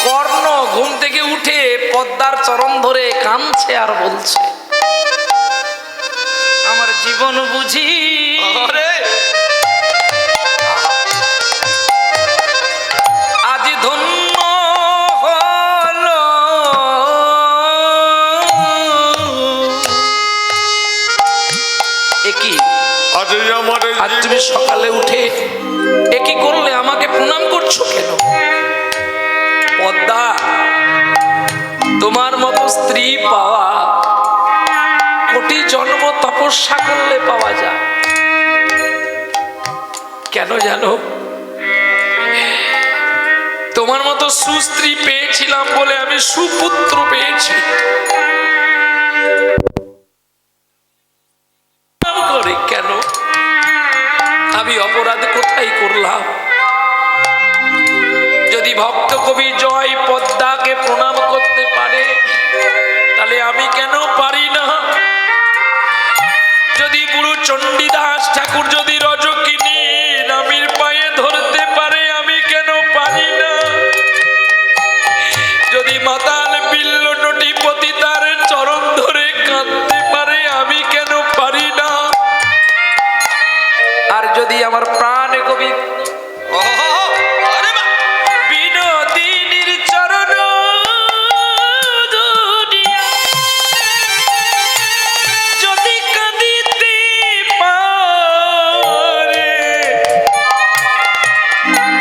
কর্ণ ঘুম থেকে উঠে পদ্মার চরণ ধরে কাঁদছে আর বলছে আমার জীবন বুঝি আজ ধন্য হলো। একই আজ তুমি সকালে উঠে একই করলে, আমাকে প্রণাম করছো কেন? পদ্মা, তোমার মতো স্ত্রী পাওয়া কোটি জন্ম তপস্যা করলে পাওয়া যায়। কেন জানো? তোমার মতো সুস্ত্রী পেয়েছিলাম বলে আমি সুপুত্র পেয়েছি। ভক্ত কবি জয় পদ্মাকে প্রণাম করতে পারে, তাহলে আমি কেন পারি না? যদি বুড়ো চণ্ডীদাস ঠাকুর যদি রজকিনী রামের পায়ে ধরতে পারে, আমি কেন পারি না? যদি মাতাল বিল্ল নটিপতি তার চরণ ধরে কাঁদতে পারে, আমি কেন পারি না? আর যদি আমার প্রাণ কবি বিনোদিনীর চরণ ধরিয়া যদি কাঁদিতে পারে,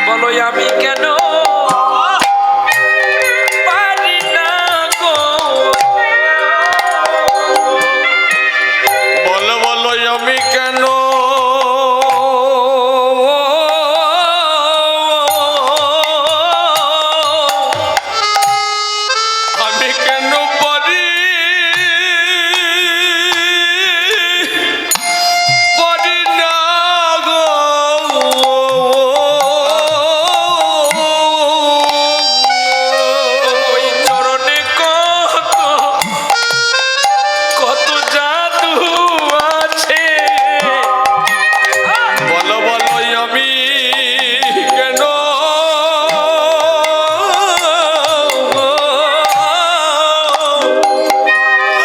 বলো আমি কেন পারি না গো? বলো বলো আমি কেন আমি কেন পারি পারি না গো? ওই চরণে কত কত জাদু আছে। বলো বলো আমি কেন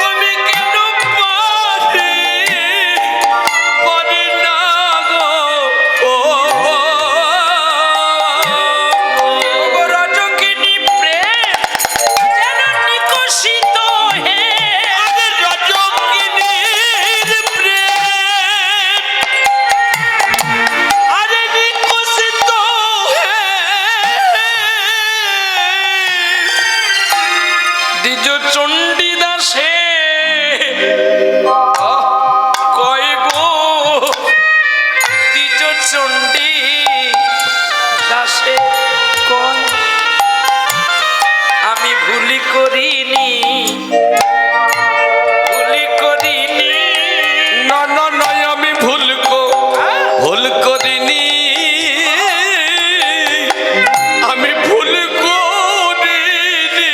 আমি কেন পারি পারি না গো? ও রজকিনী প্রেম যেন নিকশিত হে, রজকিনীর প্রেম আরে নিকশিত হে। দ্বিজ চণ্ডীদাসে কয় গো, দ্বিজ চণ্ডী দাসে কয় আমি ভুলি করিনি, ভুলি করিনি। না না নয় আমি ভুল করিনি, আমি ভুল করিনি।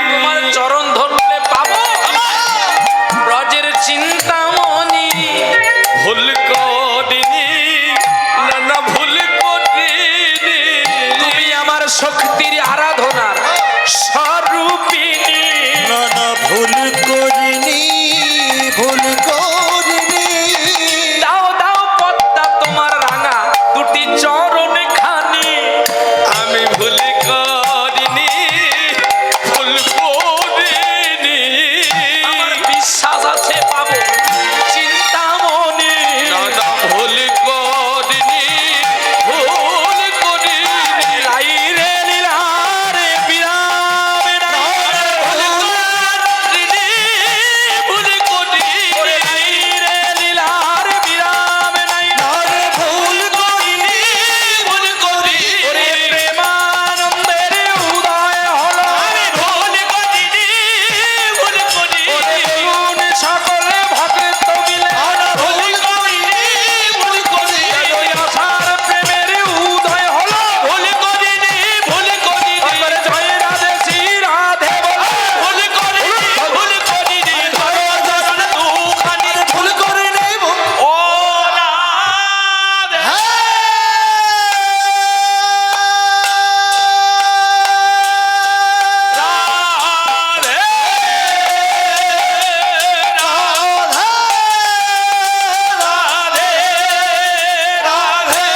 তোমার চরণ ধরলে পাবো ব্রজের চিন্তামণি। ভুল করিনি, না না ভুল করিনি। তুমি আমার শক্তির আরাধনার স্বরূপিণী। না না ভুল করিনি, ভুল করিনি। দাও দাও পদ্মা তোমার রাঙা দুটি চরণ খানি। আমি ভুল করিনি, ভুল করিনি। আমার বিশ্বাস আছে পাবো চিন্তামণি। না না ভুল করিনি, ভুল করিনি। লাই রে লীলা রে বিরামে না। ভুল করিনি। ওরে লাই রে লীলা রে বিরামে নাই। আরে ভুল করিনি, ভুল করিনি। ওরে প্রেমানন্দের উদয় হলো। ভুল করিনি, ভুল করিনি। ওরে গুণ সকলে ভক্ত মিলে। ভুল করিনি, ভুল করিনি। ওই আশার প্রেমের উদয় হলো। ভুল করিনি, ভুল করিনি। ওরে জয় রাধে শ্রী রাধে বলো। ভুল করিনি, ভুল করিনি। ধরো চরণ দুখানি। ভুল করিনি। ও রাধে। রাধে। রাধে। রাধে। রাধে। রাধে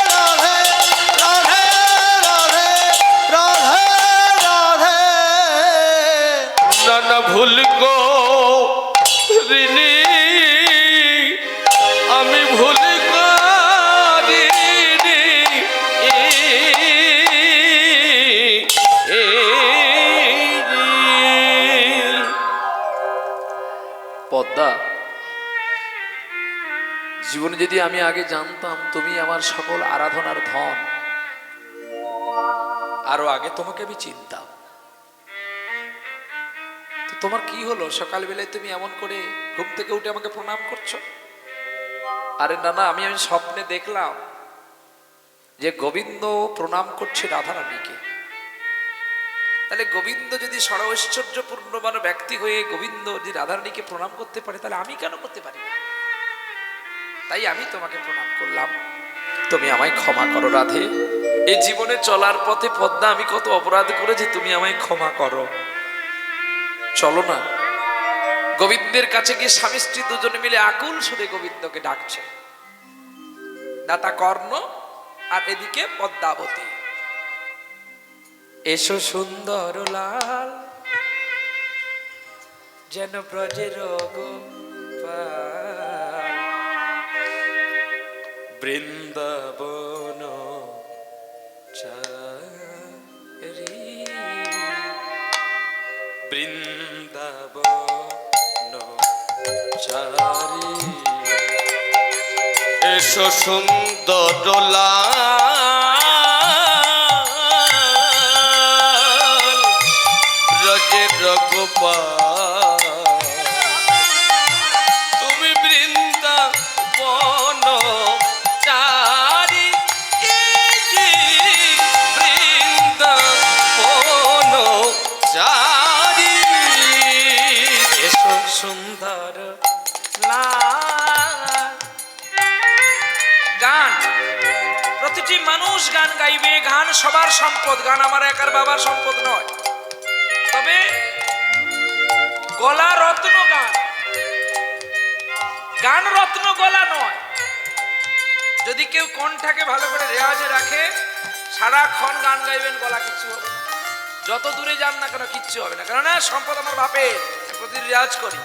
রাধে রাধে রাধে রাধে রাধে। না না ভুল করিনি, আমি ভুল করিনি। পদ্মা, জীবনে যদি আমি আগে জানতাম তুমি আমার সকল আরাধনার ধন, আরো আগে তোমাকে আমি চিনতাম। তো তোমার কি হলো? সকালবেলায় তুমি এমন করে ঘুম থেকে উঠে আমাকে প্রণাম করছো। আরে না না, আমি স্বপ্নে দেখলাম যে গোবিন্দ প্রণাম করছে রাধারানীকে। তাহলে গোবিন্দ যদি সর্বৈশ্বর্যপূর্ণবান ব্যক্তি হয়ে গোবিন্দ যদি রাধারানীকে প্রণাম করতে পারে, তাহলে আমি কেন করতে পারি না? তাই আমি তোমাকে প্রণাম করলাম, তুমি আমায় ক্ষমা করো রাধে। এই জীবনে চলার পথে পদ্মা আমি কত অপরাধ করেছি, তুমি আমায় ক্ষমা করো। চলো না, গোবিন্দের কাছে গিয়ে স্বামী স্ত্রী দুজনে মিলে আকুল সুরে গোবিন্দকে ডাকছে, দাতা কর্ণ আর এদিকে পদ্মাবতী। এসো সুন্দর লাল যেন ব্রজের গোপাল, বৃন্দাবন চারি, বৃন্দাবন চারি। এসো সুন্দর লাল ব্রজের গোপাল, তুমি বৃন্দাবন চারি, বৃন্দাবন চারি। এসো সুন্দর লাল। গান, প্রতিটি মানুষ গান গাইবে, গান সবার সম্পদ, গান আমার একার বাবার সম্পদ নয়। তবে গলা রত্ন গান, গান রত্ন গলা নয়। যদি কেউ কণ্ঠাকে ভালো করে রেওয়াজে রাখে, সারাক্ষণ গান গাইবেন, গলা কিচ্ছু হবে না। যত দূরে যান না কেন কিচ্ছু হবে না, কেননা সম্পদ আমার বাপের, প্রতিদিন রেওয়াজ করি।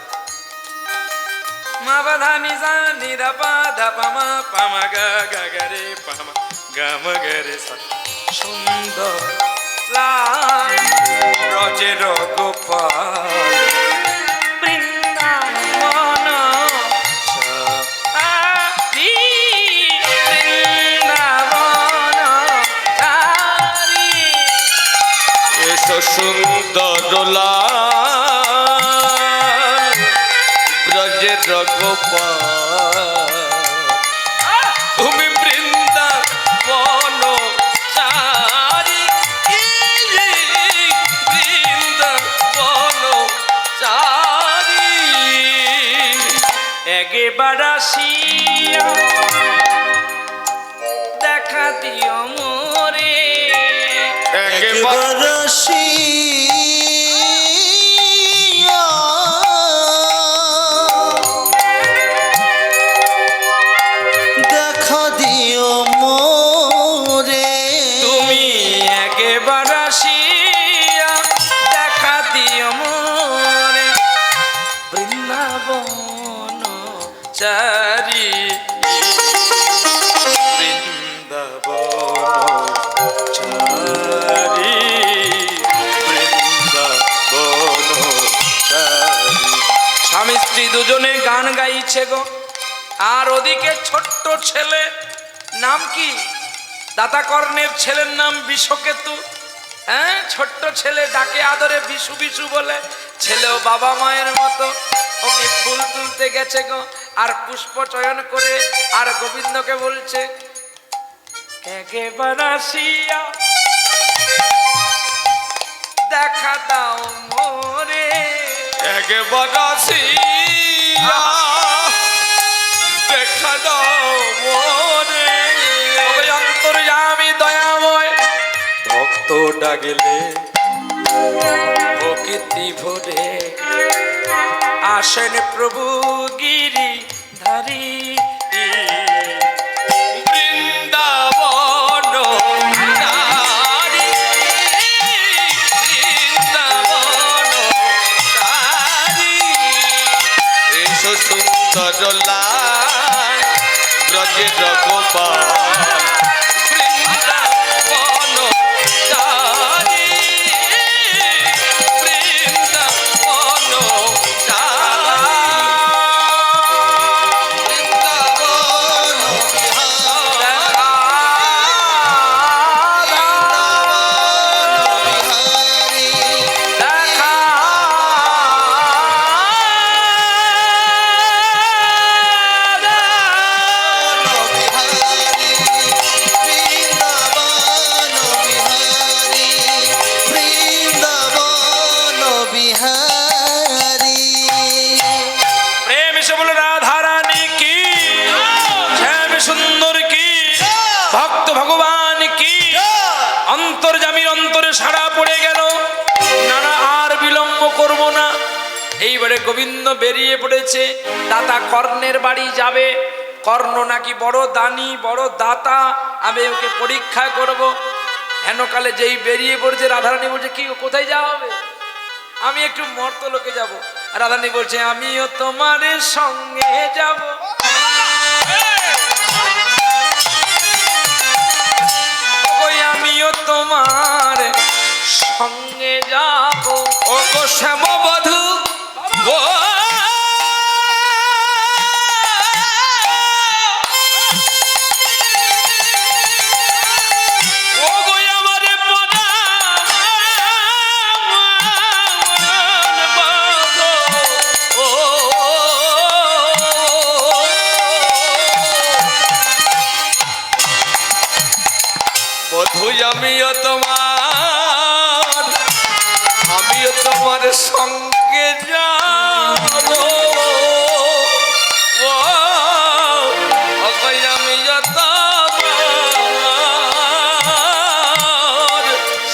মা বাধা নিজা নিরা পা ধা পামা পামা গা গা গা রে পামা গা মা গা রে সা। সুন্দর লাল ব্রজের গোপাল, বৃন্দাবন চারি, বৃন্দাবন চারি। এসো সুন্দর লাল ব্রজের গোপাল, তুমি বৃন্দাবন চারি, বৃন্দাবন চারি। একবার আসিয়া দেখা দিও মোরে, একবার দেখা দিও মোরে, তুমি একবার আসিয়া দেখা দিও মোরে, বৃন্দাবন চারি, বৃন্দাবন চারি, বৃন্দাবন চারি। স্বামী স্ত্রী দুজনে গান গাইছে গো। আর ওদিকে ছোট্ট ছেলে, নাম কি? দাতা কর্ণের ছেলের নাম বিষকেতু। হ্যাঁ, ছোট্ট ছেলে ডাকে আদরে বিশু বিশু বলে। ছেলেও বাবা মায়ের মতো ওকে ফুল তুলতে গেছে গো, আর পুষ্প চয়ন করে আর গোবিন্দকে বলছে, একবার আসিয়া দেখা দাও মোরে, একবার আসিয়া দেখা দাও মোরে, তবে অন্তর্যামী দয়াময় ভক্ত ডাগলে প্রকৃতি ভরে আসেন প্রভু গিরি ধারি। বৃন্দাবন চারি, বৃন্দাবন চারি। এসো সুন্দর লাল ব্রজের গোপাল, বৃন্দাবন চারি, বৃন্দাবন চারি। বৃন্দাবন বিহারী, দেখা করে গোবিন্দ বেরিয়ে পড়েছে। দাতা কর্ণের বাড়ি যাবে। কর্ণ নাকি বড় দানি, বড় দাতা, আমি ওকে পরীক্ষা করব। হেনকালে যেই বেরিয়ে পড়েছে, রাধারানী বলছে কি গো, কোথায় যাওয়া হবে? আমি একটু মর্তলোকে যাব। রাধারানী বলছে আমিও তোমার সঙ্গে যাব। ওই আমিও তোমার সঙ্গে যাব। ও গো শ্যামবধূ ও ও গো আমার ও বধূ আমিও তোমার সঙ্গে যাব। ও আমি তোমার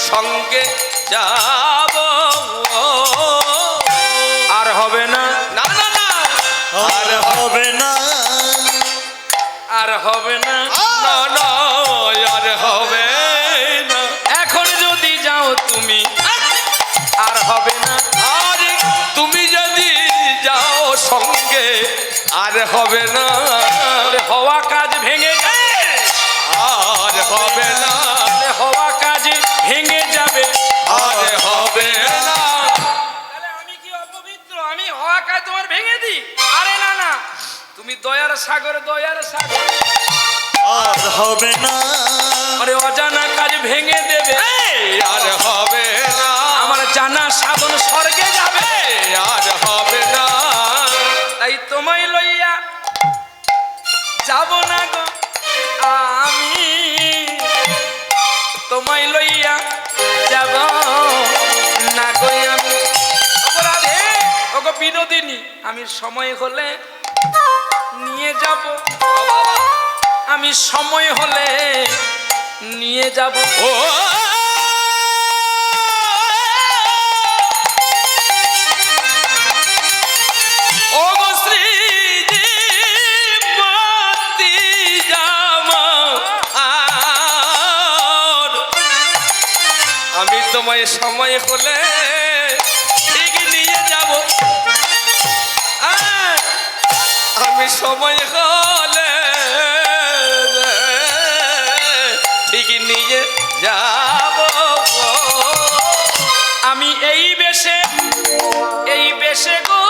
সঙ্গে যাব। আর হবে না, না না না আর হবে না, আর হবে না, না না আর হবে না। এখন যদি যাও তুমি আর হবে না। আর তুমি যদি যাও সঙ্গে আর হবে না। ওরে হওয়া কাজ ভেঙে যাবে, আর হবে না, ওরে হওয়া কাজ ভেঙে যাবে। আর হবে না। তাহলে আমি কি অপবিত্র? আমি হওয়া কাজ তোমার ভেঙে দিই? আরে না না, তুমি দয়ার সাগর, দয়ার সাগর। আর হবে না, আরে অজানা কাজ ভেঙে দেবে। আর হবে না, আমার জানা সাধন স্বর্গে যাবে। আর হবে না। তাই তোমায় লইয়া যাব না গো আমি, তোমায় লইয়া যাব না গো আমি। অপরাধে ওগো বিনোদিনী, আমি সময় হলে নিয়ে যাব, আমি সময় হলে নিয়ে যাব। ও ও গো শ্রীমতী জামা, আমি তোমায় সময় হলে ঠিক নিয়ে যাব। আমি সময় হলে ঠিক নিয়ে যাব। আমি এই বেশে, এই বেশে গো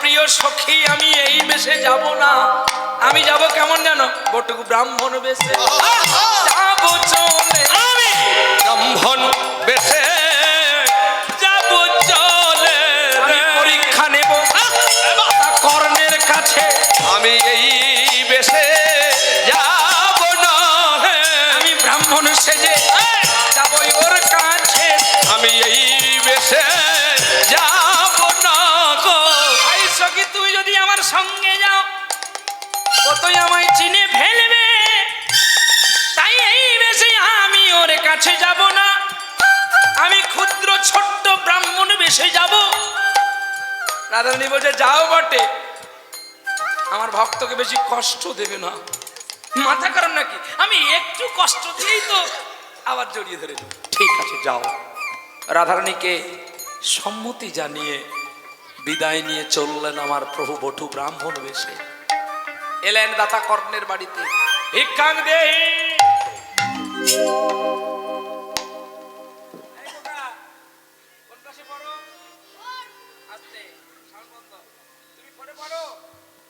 প্রিয় সখী, আমি এই বেশে যাব না। আমি যাব কেমন জানো? বটুক ব্রাহ্মণ বেশে যাব চলে। আমি ব্রাহ্মণ বেশে যাব চলে। আমি পরীক্ষা নেব কর্ণের কাছে। আমি এই বেশে যাব না, আমি ব্রাহ্মণ সেজে যাব ওর কাছে। আমি এই বেশে যাব না গো। ভাই সখী, তুই যদি আমার সঙ্গে যাও কতই আমায় চিনে ফেলবে। তাই এই বেশে আমি ওর কাছে যাব না। আমি ক্ষুদ্র ছোট্ট ব্রাহ্মণ বেশে যাব। রাধারানী বলছে যাও বটে, আমার ভক্তকে বেশি কষ্ট দেবে না। মাথা কারণ নাকি? আমি একটু কষ্ট দিয়েই তো আবার জড়িয়ে ধরে নেব। ঠিক আছে যাও। রাধারানীকে সম্মতি জানিয়ে বিদায় নিয়ে চললেন আমার প্রভু বটু ব্রাহ্মণ বেশে। এলেন দাতা কর্ণের বাড়িতে। ভিক্ষাং দেহি। কোন ক্লাসে পড়ো? আস্তে, সাউন্ড বন্ধ। তুমি পড়ে পড়ো।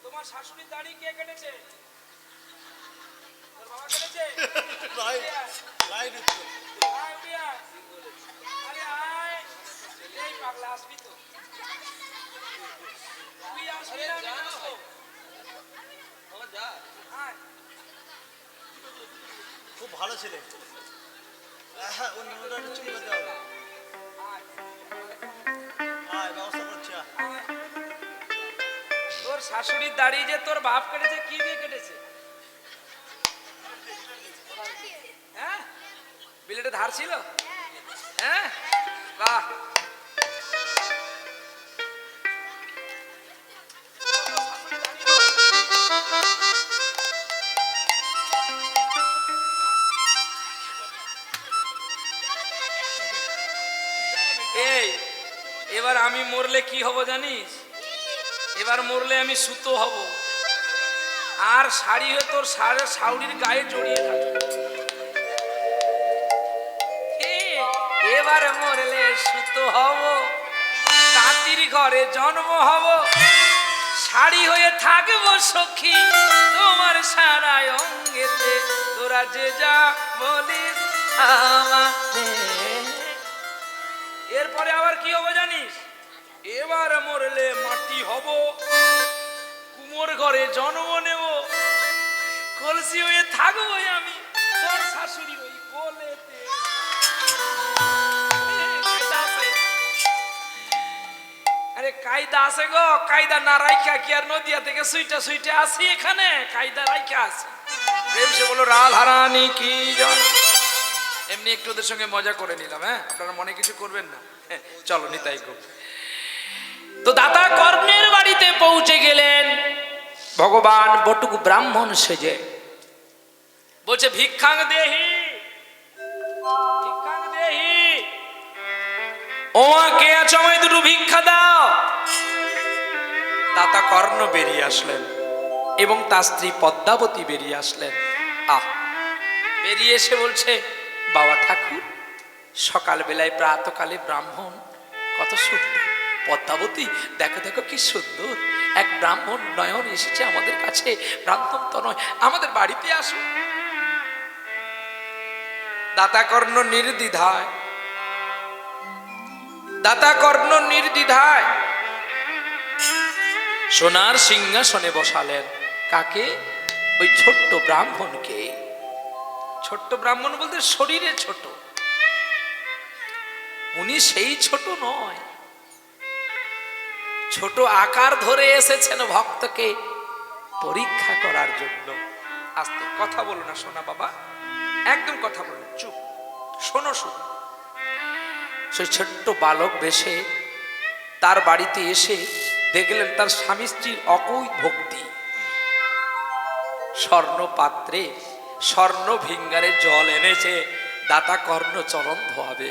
তোমার শাশুড়ির দাড়ি কে কেটেছে? তোর বাবা কেটেছে? আয়, উড়িয়া। আরে আয়। এই পাগলা আসবি তো। তুই আসবি না, আমি আসবো। খুব ভালো ছেলে। হ্যাঁ, ওর নোংরাটা একটু চুলকাতে হবে। আয়, ব্যবস্থা করছি, আয়। তোর শাশুড়ির দাড়ি যে তোর বাপ কেটেছে, কি দিয়ে কেটেছে? হ্যাঁ, বিলেটে ধার ছিল? হ্যাঁ, বাহ। এই, এবার আমি মরলে কি হব জানিস? এবার মরলে আমি সুতো হব, আর শাড়ি হয়ে তোর শাউরির গায়ে জড়িয়ে থাকবে। এবার মরলে সুতো হব, তাঁতির ঘরে জন্ম হব, শাড়ি হয়ে থাকবো সখী তোমার সারা অঙ্গেতে, তোরা যে যা বলিস আমাকে। এরপরে আবার কি হবে জানিস? এবার মরলে মাটি হব, কুমোর ঘরে জন্ম নেব, কলসি হয়ে থাকবো আমি তোর শাশুড়ি ওই কোলেতে। আরে কায়দা আছে গো, কায়দা না রাইখা কি আর নদিয়া থেকে সুইটা সুইটে আসি এখানে? কায়দা রাইখা আছে। প্রেম সে বলো রাল হারানি কি জয়। এমনি একটু ওদের সঙ্গে মজা করে নিলাম, হ্যাঁ, আপনারা মনে কিছু করবেন না। চলো নিতাই গো। তো দাতা কর্ণের বাড়িতে পৌঁছে গেলেন ভগবান বটুক ব্রাহ্মণ সেজে। বলছে ভিক্ষাং দেহি, ভিক্ষাং দেহি, ওমা কে আছো, আমায় দুটো ভিক্ষা দাও। দাতা কর্ণ বেরিয়ে আসলেন এবং তার স্ত্রী পদ্মাবতী বেরিয়ে আসলেন। বেরিয়ে এসে বলছে, বাবা ঠাকুর, সকালবেলায় প্রাতকালে ব্রাহ্মণ কত সুন্দর। পদ্মাবতী দেখো দেখো কি সুন্দর এক ব্রাহ্মণ নয়ন এসেছে আমাদের কাছে, ব্রাহ্মণ তো নয়, আমাদের বাড়িতে আসো। দাতা কর্ণ নির্দ্বিধায়, দাতা কর্ণ নির্দ্বিধায় সোনার সিংহাসনে বসালেন। কাকে? ওই ছোট্ট ব্রাহ্মণকে। ছোট্ট ব্রাহ্মণ বলতে শরীরে ছোট, উনি সেই ছোট নয়, ছোট আকার ধরে এসেছেন ভক্তকে পরীক্ষা করার জন্য। আস্তে কথা বলো না সোনা বাবা, একদম কথা বলো না, চুপ শোনো শুধু। সেই ছোট্ট বালক বেশে তার বাড়িতে এসে দেখলেন তার স্বামী স্ত্রীর অকুই ভক্তি। স্বর্ণ পাত্রে স্বর্ণ ভিঙ্গারে জল এনেছে, দাতা কর্ণ চরণ ধোয়াবে।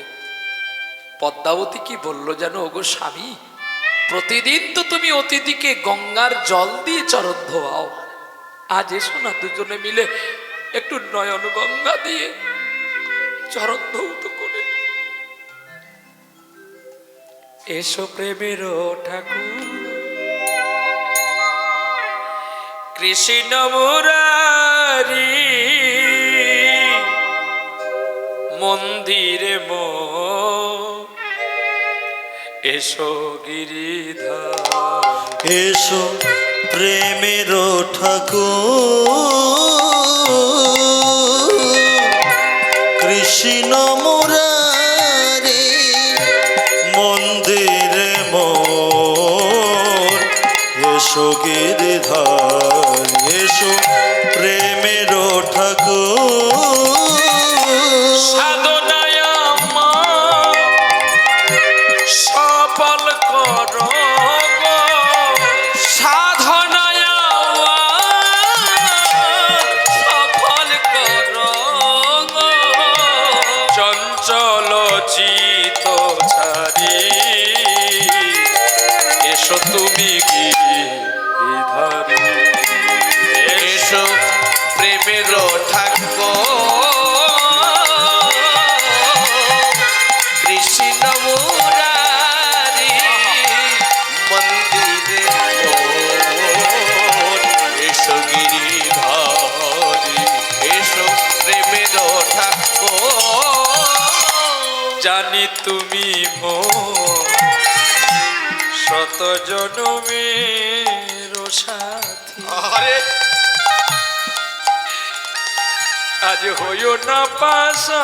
পদ্মাবতী কি বলল যেন, ওগো স্বামী, প্রতিদিন তো তুমি অতিথিকে গঙ্গার জল দিয়ে চরণ ধোয়াও, আজ এসো না দুজনে মিলে একটু নয়ন গঙ্গা দিয়ে চরণ ধৌত করে। এসো প্রেমের ঠাকুর কৃষ্ণ মুরারি, মন্দিরে এসো গিরিধার। এসো প্রেমের ঠাকুর কৃষ্ণ মুরারি, মন্দিরে মোর এসো গিরিধার। এসো প্রেমের ঠাকুর সাধনায় আমার সফল করো গো, সাধনায় আমার সফল করো গো, চঞ্চল চিত ছাড়ি এসো তুমি গিরিধারী। এসো প্রেমের ঠাকুর কৃষ্ণ মুরারি, মন্দিরে মোর এসো গিরিধারী। এসো প্রেমের ঠাকুর, জানি তুমি মোর শত জনমের সাথী। আরে আজ হইও না পাশা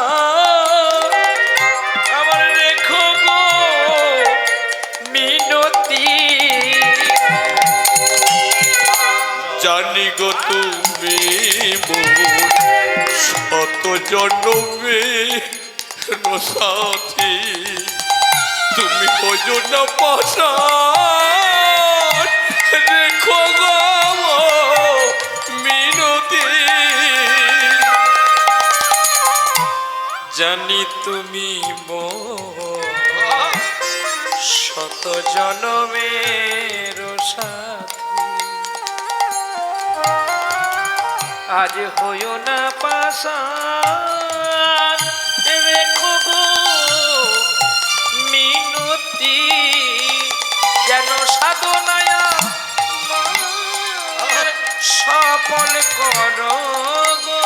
আমার রেখো গো মিনতি। জানি গো তুমি মোর শত জন্মে সাথী, তুমি হইও না পাশা রেখো গো মিনতি। জানি তুমি মোর শত জনমের সাথী, আজ হইও না পাশান রেখো গো মিনতি। যেন সাধনায় সফল করো গো,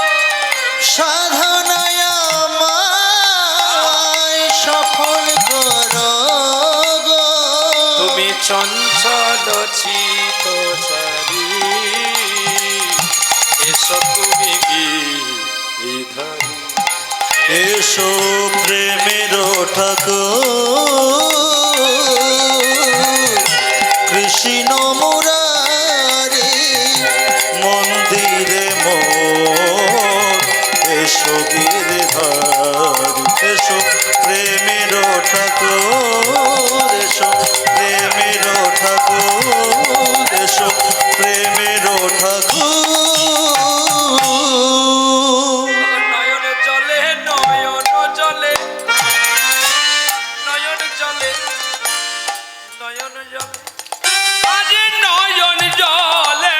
সাধনায় আমায় সফল করো গো। তুমি চঞ্চল চিত চারি, এসো তুমি গিরিধারী। এসো প্রেমের ঠাকুর কৃষ্ণ মুরারি মন্দিরে মোর, এসো গিরিধারী। এসো প্রেমের ঠাকুর, এসো প্রেমের ঠাকুর, এসো প্রেমের ঠাকুর। নয়ন জলে নয়ন জলে নয়ন জলে নয়ন জলে আজ নয়ন জলে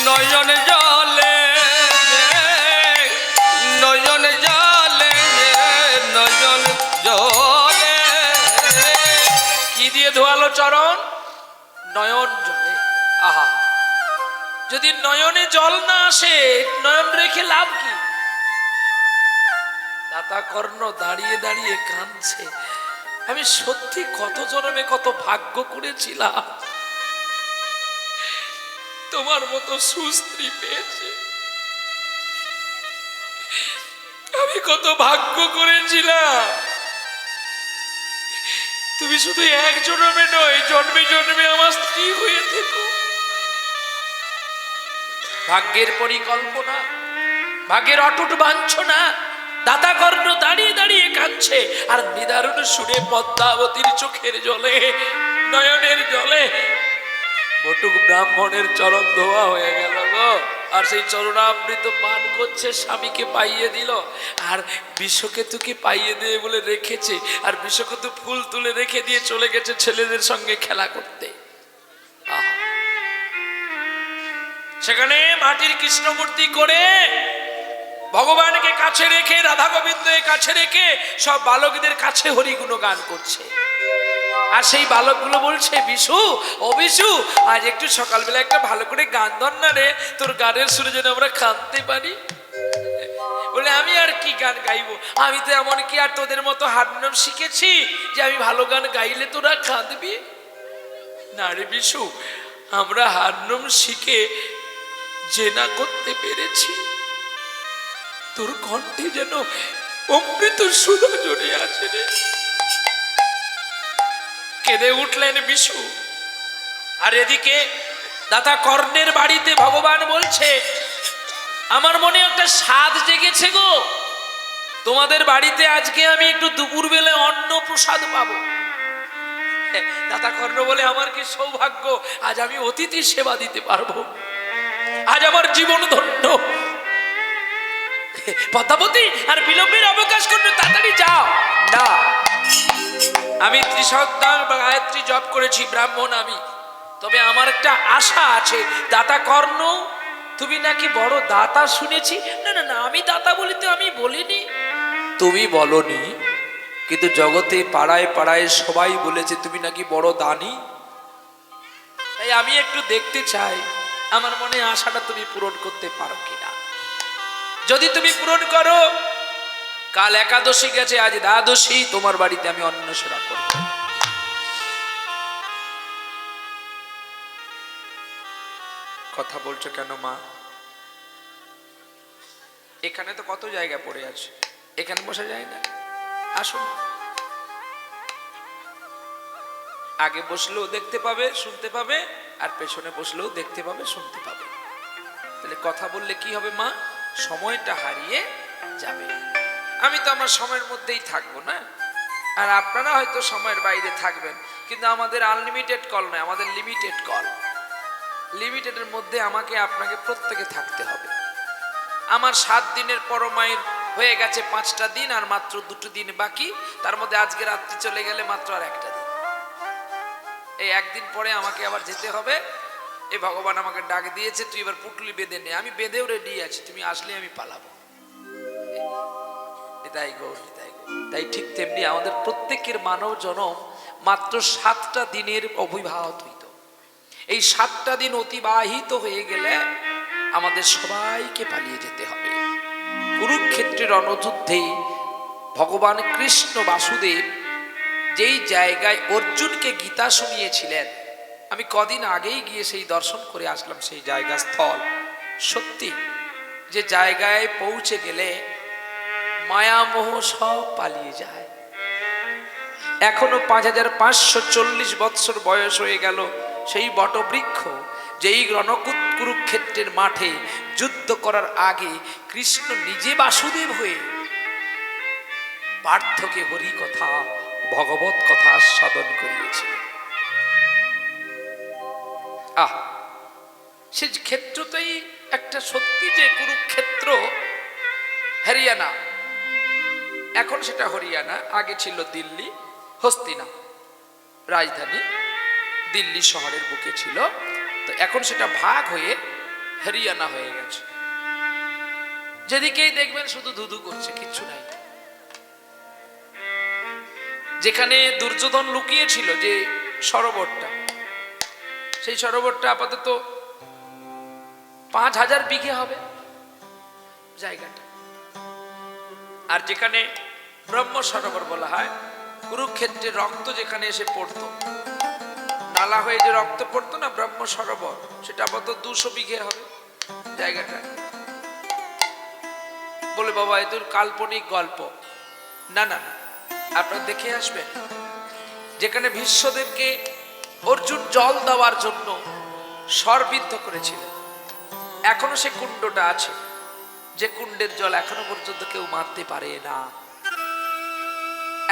নয়ন জলে নয়ন জলে নয়ন জলে। কি দিয়ে ধোয়ালো চরণ? নয়ন জলে। আহা, যদি নয়নে জল না আসে নয়ন রেখে লাভ কি? দাতা কর্ণ দাঁড়িয়ে দাঁড়িয়ে কাঁদছে। আমি সত্যি কত জন্মে কত ভাগ্য করেছিলাম, তোমার মতো সুস্ত্রী পেয়েছে। আমি কত ভাগ্য করেছিলাম, তুমি শুধু এক জন্মে নয় জন্মে জন্মে আমার স্ত্রী হয়ে থেকো। ভাগ্যের পরিকল্পনা, ভাগ্যের অটুট বাঞ্ছনা। দাতা কর্ণ দাঁড়িয়ে দাঁড়িয়ে কাঁদছে আর নিদারুণ সুরে পদ্মাবতীর চোখের জলে নয়নের জলে বটুক ব্রাহ্মণের চরণ ধোয়া হয়ে গেল গো। আর সেই চরণামৃত পান করছে, স্বামীকে পাইয়ে দিল আর বিশ্বকেতুকে পাইয়ে দিয়ে বলে রেখেছে। আর বিশ্বকেতু ফুল তুলে রেখে দিয়ে চলে গেছে ছেলেদের সঙ্গে খেলা করতে। আহা, সেখানে মাটির কৃষ্ণমূর্তি করে ভগবানকে কাছে রেখে রাধা গোবিন্দকে কাছে রেখে সব বালকদের কাছে হরিগুণ গান করছে। আর সেই বালকগুলো বলছে, বিশু ও বিশু, আজ একটু সকালবেলা একটা ভালো করে গান ধর না রে, তোর গানের সুরে যেন আমরা কাঁদতে পারি। বলে আমি আর কি গান গাইবো, আমি তো এমন কি আর তোদের মতো হারমোনিয়াম শিখেছি যে আমি ভালো গান গাইলে তোরা কাঁদবি? না রে বিশু, আমরা হারমোনিয়াম শিখে যে না করতে পেরেছি, তোর কণ্ঠে যেন অমৃত সুধা জড়িয়ে আছে রে। কেঁদে উঠলেন বিশু। আর এদিকে দাতা কর্ণের বাড়িতে ভগবান বলছে, আমার মনে একটা স্বাদ জেগেছে গো, তোমাদের বাড়িতে আজকে আমি একটু দুপুর বেলা অন্ন প্রসাদ পাবো। দাতা কর্ণ বলে, আমার কি সৌভাগ্য, আজ আমি অতিথি সেবা দিতে পারবো, আজ আমার জীবন ধন্য। পদ্মাবতী আর বিলম্বের অবকাশ করবে, তাড়াতাড়ি যাও। না, আমি ত্রিসন্ধ্যা গায়ত্রী জপ করেছি, ব্রাহ্মণ আমি, তবে আমার একটা আশা আছে। দাতা কর্ণ, তুমি নাকি বড় দাতা শুনেছি। না না না, আমি দাতা বলি তো আমি বলিনি। তুমি বলনি, কিন্তু জগতে পাড়ায় পাড়ায় সবাই বলেছে তুমি নাকি বড় দানী। তাই আমি একটু দেখতে চাই আমার মনে আশাটা তুমি পূরণ করতে পারো কিনা। যদি তুমি পূরণ করো, কাল একাদশী গেছে, আজ দ্বাদশী, তোমার বাড়িতে আমি অন্নসেবা করব। কথা বলছো কেন মা? এখানে তো কত জায়গা পড়ে আছে, এখানে বসা যায় না? আসুন, আগে বসলেও দেখতে পাবে শুনতে পাবে, আর পেছনে বসলেও দেখতে পাবে শুনতে পাবে। তাহলে কথা বললে কি হবে মা? সময়টা হারিয়ে যাবে। আমি তো আমার সময়ের মধ্যেই থাকবো না, আর আপনারা হয়তো সময়ের বাইরে থাকবেন, কিন্তু আমাদের আনলিমিটেড কল নয়, আমাদের লিমিটেড কল। লিমিটেডের মধ্যে আমাকে আপনাকে প্রত্যেকে থাকতে হবে। আমার 7 দিনের পরমায়ের হয়ে গেছে 5টা দিন, আর মাত্র 2টো দিন বাকি। তার মধ্যে আজকে রাত্রি চলে গেলে মাত্র আর 1টা দিন। এই একদিন পরে আমাকে আবার যেতে হবে। এ ভগবান আমাকে ডাক দিয়েছে, তুই এবার পুটলি বেঁধে নে। আমি বেঁধেও রেডি আছি, তুমি আসলে আমি পালাবো। তাই গো, তাই গো। তাই ঠিক তেমনি আমাদের প্রত্যেকের মানব জনম মাত্র 7টা দিনের অভিবাহিত হইত। এই 7টা দিন অতিবাহিত হয়ে গেলে আমাদের সবাইকে পালিয়ে যেতে হবে। কুরুক্ষেত্রের রণযুদ্ধে ভগবান কৃষ্ণ বাসুদেব যেই জায়গায় অর্জুনকে গীতা শুনিয়েছিলেন, আমি কদিন আগেই গিয়ে সেই দর্শন করে আসলাম। সেই জায়গা স্থল সত্যি, যে জায়গায় পৌঁছে গেলে মায়ামোহ সব পালিয়ে যায়। এখনো 5540 বৎসর বয়স হয়ে গেল সেই বটবৃক্ষ, যেই কুরুক্ষেত্রের মাঠে যুদ্ধ করার আগে কৃষ্ণ নিজে বাসুদেব হয়ে পার্থকে হরি কথা ভগবত কথা আস্বাদন করিয়েছিল। সে ক্ষেত্রটাই একটা সত্যি, যে কুরুক্ষেত্র হরিয়ানা, এখন সেটা হরিয়ানা, আগে ছিল দিল্লি, হস্তিনা রাজধানী দিল্লি শহরের বুকে ছিল। তো এখন সেটা ভাগ হয়ে হরিয়ানা হয়ে গেছে। যেদিকেই দেখবেন শুধু ধুধু করছে, কিচ্ছু নাই। যেখানে দুর্যোধন লুকিয়েছিল যে সরোবরটা, সেই সরোবরটা আপাতত 5000 বিঘে হবে জায়গাটা। আর যেখানে ব্রহ্ম সরোবর বলা হয়, কুরুক্ষেত্রের রক্ত যেখানে এসে পড়তো, নালা হয়ে যে রক্ত পড়তো না, ব্রহ্ম সরোবর, সেটা আপাতত 200 বিঘে হবে জায়গাটা। বলে বাবা এ তো কাল্পনিক গল্প। না না, আপনারা দেখে আসবেন। যেখানে ভীষ্মদেবকে অর্জুন জল দেওয়ার জন্য সরবিদ্ধ করেছিলেন, এখনো সে কুণ্ডটা আছে, যে কুণ্ডের জল এখনো পর্যন্ত কেউ মারতে পারে না,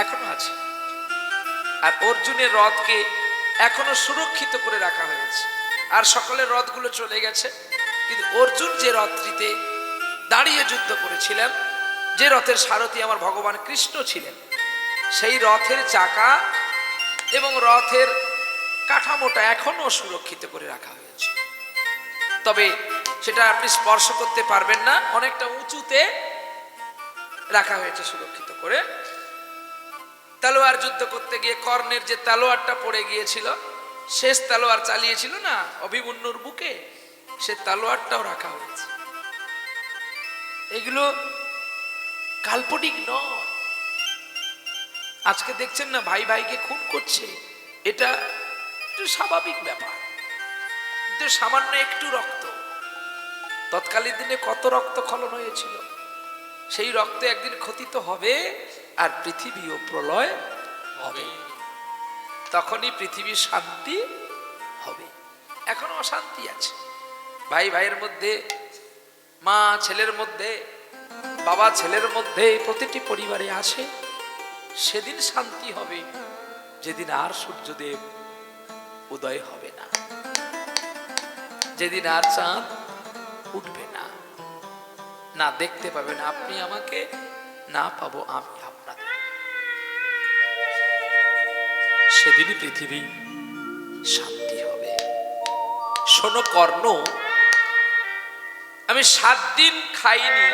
এখনো আছে। আর অর্জুনের রথকে এখনো সুরক্ষিত করে রাখা হয়েছে। আর সকলের রথগুলো চলে গেছে, কিন্তু অর্জুন যে রথটিতে দাঁড়িয়ে যুদ্ধ করেছিলেন, যে রথের সারথি আমার ভগবান কৃষ্ণ ছিলেন, সেই রথের চাকা এবং রথের কাঠামোটা এখনো সুরক্ষিত করে রাখা হয়েছে। তবে সেটা আপনি স্পর্শ করতে পারবেন না, অনেকটা উঁচুতে রাখা হয়েছে সুরক্ষিত করে। তলোয়ার যুদ্ধ করতে গিয়ে কর্ণের যে তলোয়ারটা পড়ে গিয়েছিল, শেষ তলোয়ার চালিয়েছিল না অভিমন্যুর বুকে, সে তলোয়ারটাও রাখা হয়েছে। এগুলো কাল্পনিক নয়। আজকে দেখছেন না ভাই ভাইকে খুন করছে, এটা স্বাভাবিক ব্যাপার। কিন্তু সামান্য একটু রক্ত, তৎকালীন দিনে কত রক্ত খলন হয়েছিল, সেই রক্ত একদিন খতিত হবে, আর পৃথিবীও প্রলয় হবে। তখনই পৃথিবীর শান্তি হবে। এখনো অশান্তি আছে, ভাই ভাইয়ের মধ্যে, মা ছেলের মধ্যে, বাবা ছেলের মধ্যে, প্রতিটি পরিবারে আছে। সেদিন শান্তি হবে যেদিন আর সূর্যদেব উদয় হবে না, যেদিন আর চাঁদ উঠবে না, না দেখতে পাবেন আপনি আমাকে, না পাবো আমি আপনাকে। সেদিনই পৃথিবী শান্তি হবে। শোনো কর্ণ, আমি 7 দিন খাইনি,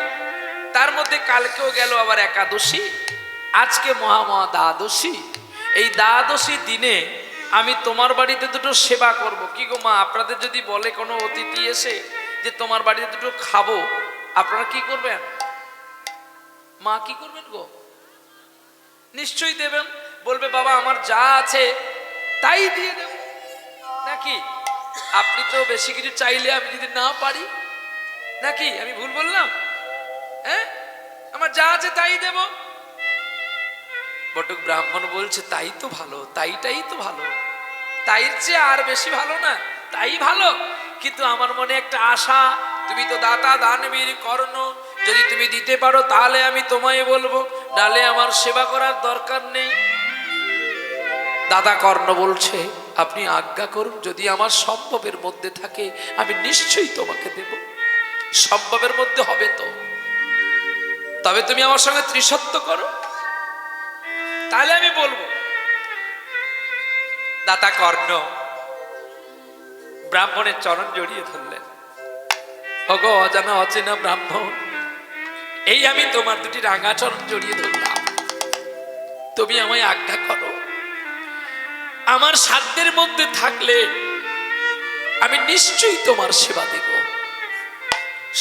তার মধ্যে কালকেও গেল আবার একাদশী, আজকে মহা দ্বাদশী। এই দ্বাদশী দিনে আমি তোমার বাড়িতে দুটো সেবা করব। কি গো মা, আপনাদের যদি বলে কোনো অতিথি এসে যে তোমার বাড়িতে দুটো খাবো, আপনারা কি করবেন? মা কি করবেন গো? নিশ্চয়ই দেবেন। বলবে বাবা আমার যা আছে তাই দিয়ে দেব, নাকি? আপনি তো বেশি কিছু চাইলে আমি যদি না পারি, নাকি? আমি ভুল বললাম? হ্যাঁ, আমার যা আছে তাই দেব। বটুক ব্রাহ্মণ বলছে তাই তো ভালো, তাইটাই তো ভালো, তাইর চেয়ে আর বেশি ভালো না, তাই ভালো। কিন্তু আমার মনে একটা আশা, তুমি তো দাতা দানবীর কর্ণ, যদি তুমি দিতে পারো তাহলে আমি তোমায় বলবো, নালে আমার সেবা করার দরকার নেই। দাদা কর্ণ বলছে আপনি আজ্ঞা করুন, যদি আমার সম্ভবের মধ্যে থাকে আমি নিশ্চয়ই তোমাকে দেব। সম্ভবের মধ্যে হবে তো, তবে তুমি আমার সঙ্গে ত্রিসত্য করো, তাহলে আমি বলবো। দাতা কর্ণ ব্রাহ্মণের চরণ জড়িয়ে ধরলেন। ওগো অজানা অচেনা ব্রাহ্মণ, এই আমি তোমার দুটি রাঙা চরণ জড়িয়ে ধরলাম, তুমি আমায় আজ্ঞা করো। আমার সাধ্যের মধ্যে থাকলে আমি নিশ্চয়ই তোমার সেবা দেব,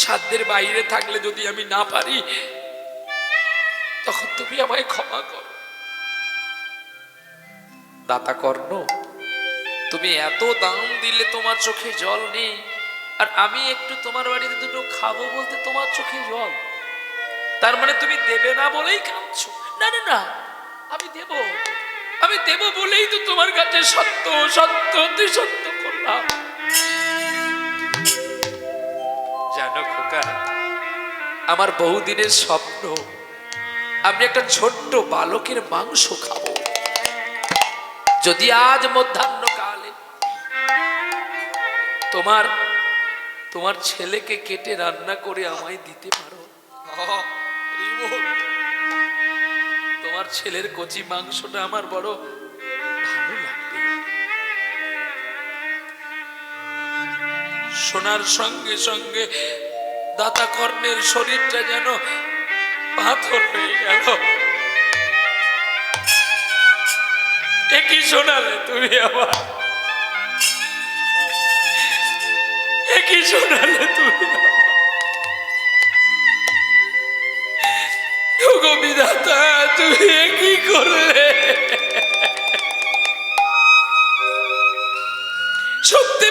সাধ্যের বাইরে থাকলে যদি আমি না পারি তখন তুমি আমায় ক্ষমা করো। দাতা কর্ণ, তুমি এত দাম দিলে তোমার চোখে জল নেই, আর আমি একটু তোমার বাড়িতে দুটো খাবো বলতে তোমার চোখে জল, তার মানে তুমি দেবে না বলেই কাঁদছো? না না না, আমি দেব, আমি দেব বলেই তো তোমার কাছে সত্য সত্য সত্য করলাম। জানো খোকা, আমার বহুদিনের স্বপ্ন আমি একটা ছোট্ট বালকের মাংস খাবো। যদি আজ মধ্যাহ্নকালে তোমার ছেলেকে কেটে রান্না করে আমায় দিতে পারো, তোমার ছেলের কচি মাংসটা আমার বড় ভালো লাগবে। শোনার সঙ্গে সঙ্গে দাতা কর্ণের শরীরটা যেন পাথর হয়ে গেল। একই শোনালে তুমি আবার, একই শোনালে তুমি বিধাতা, তুমি কি করলে? সত্যি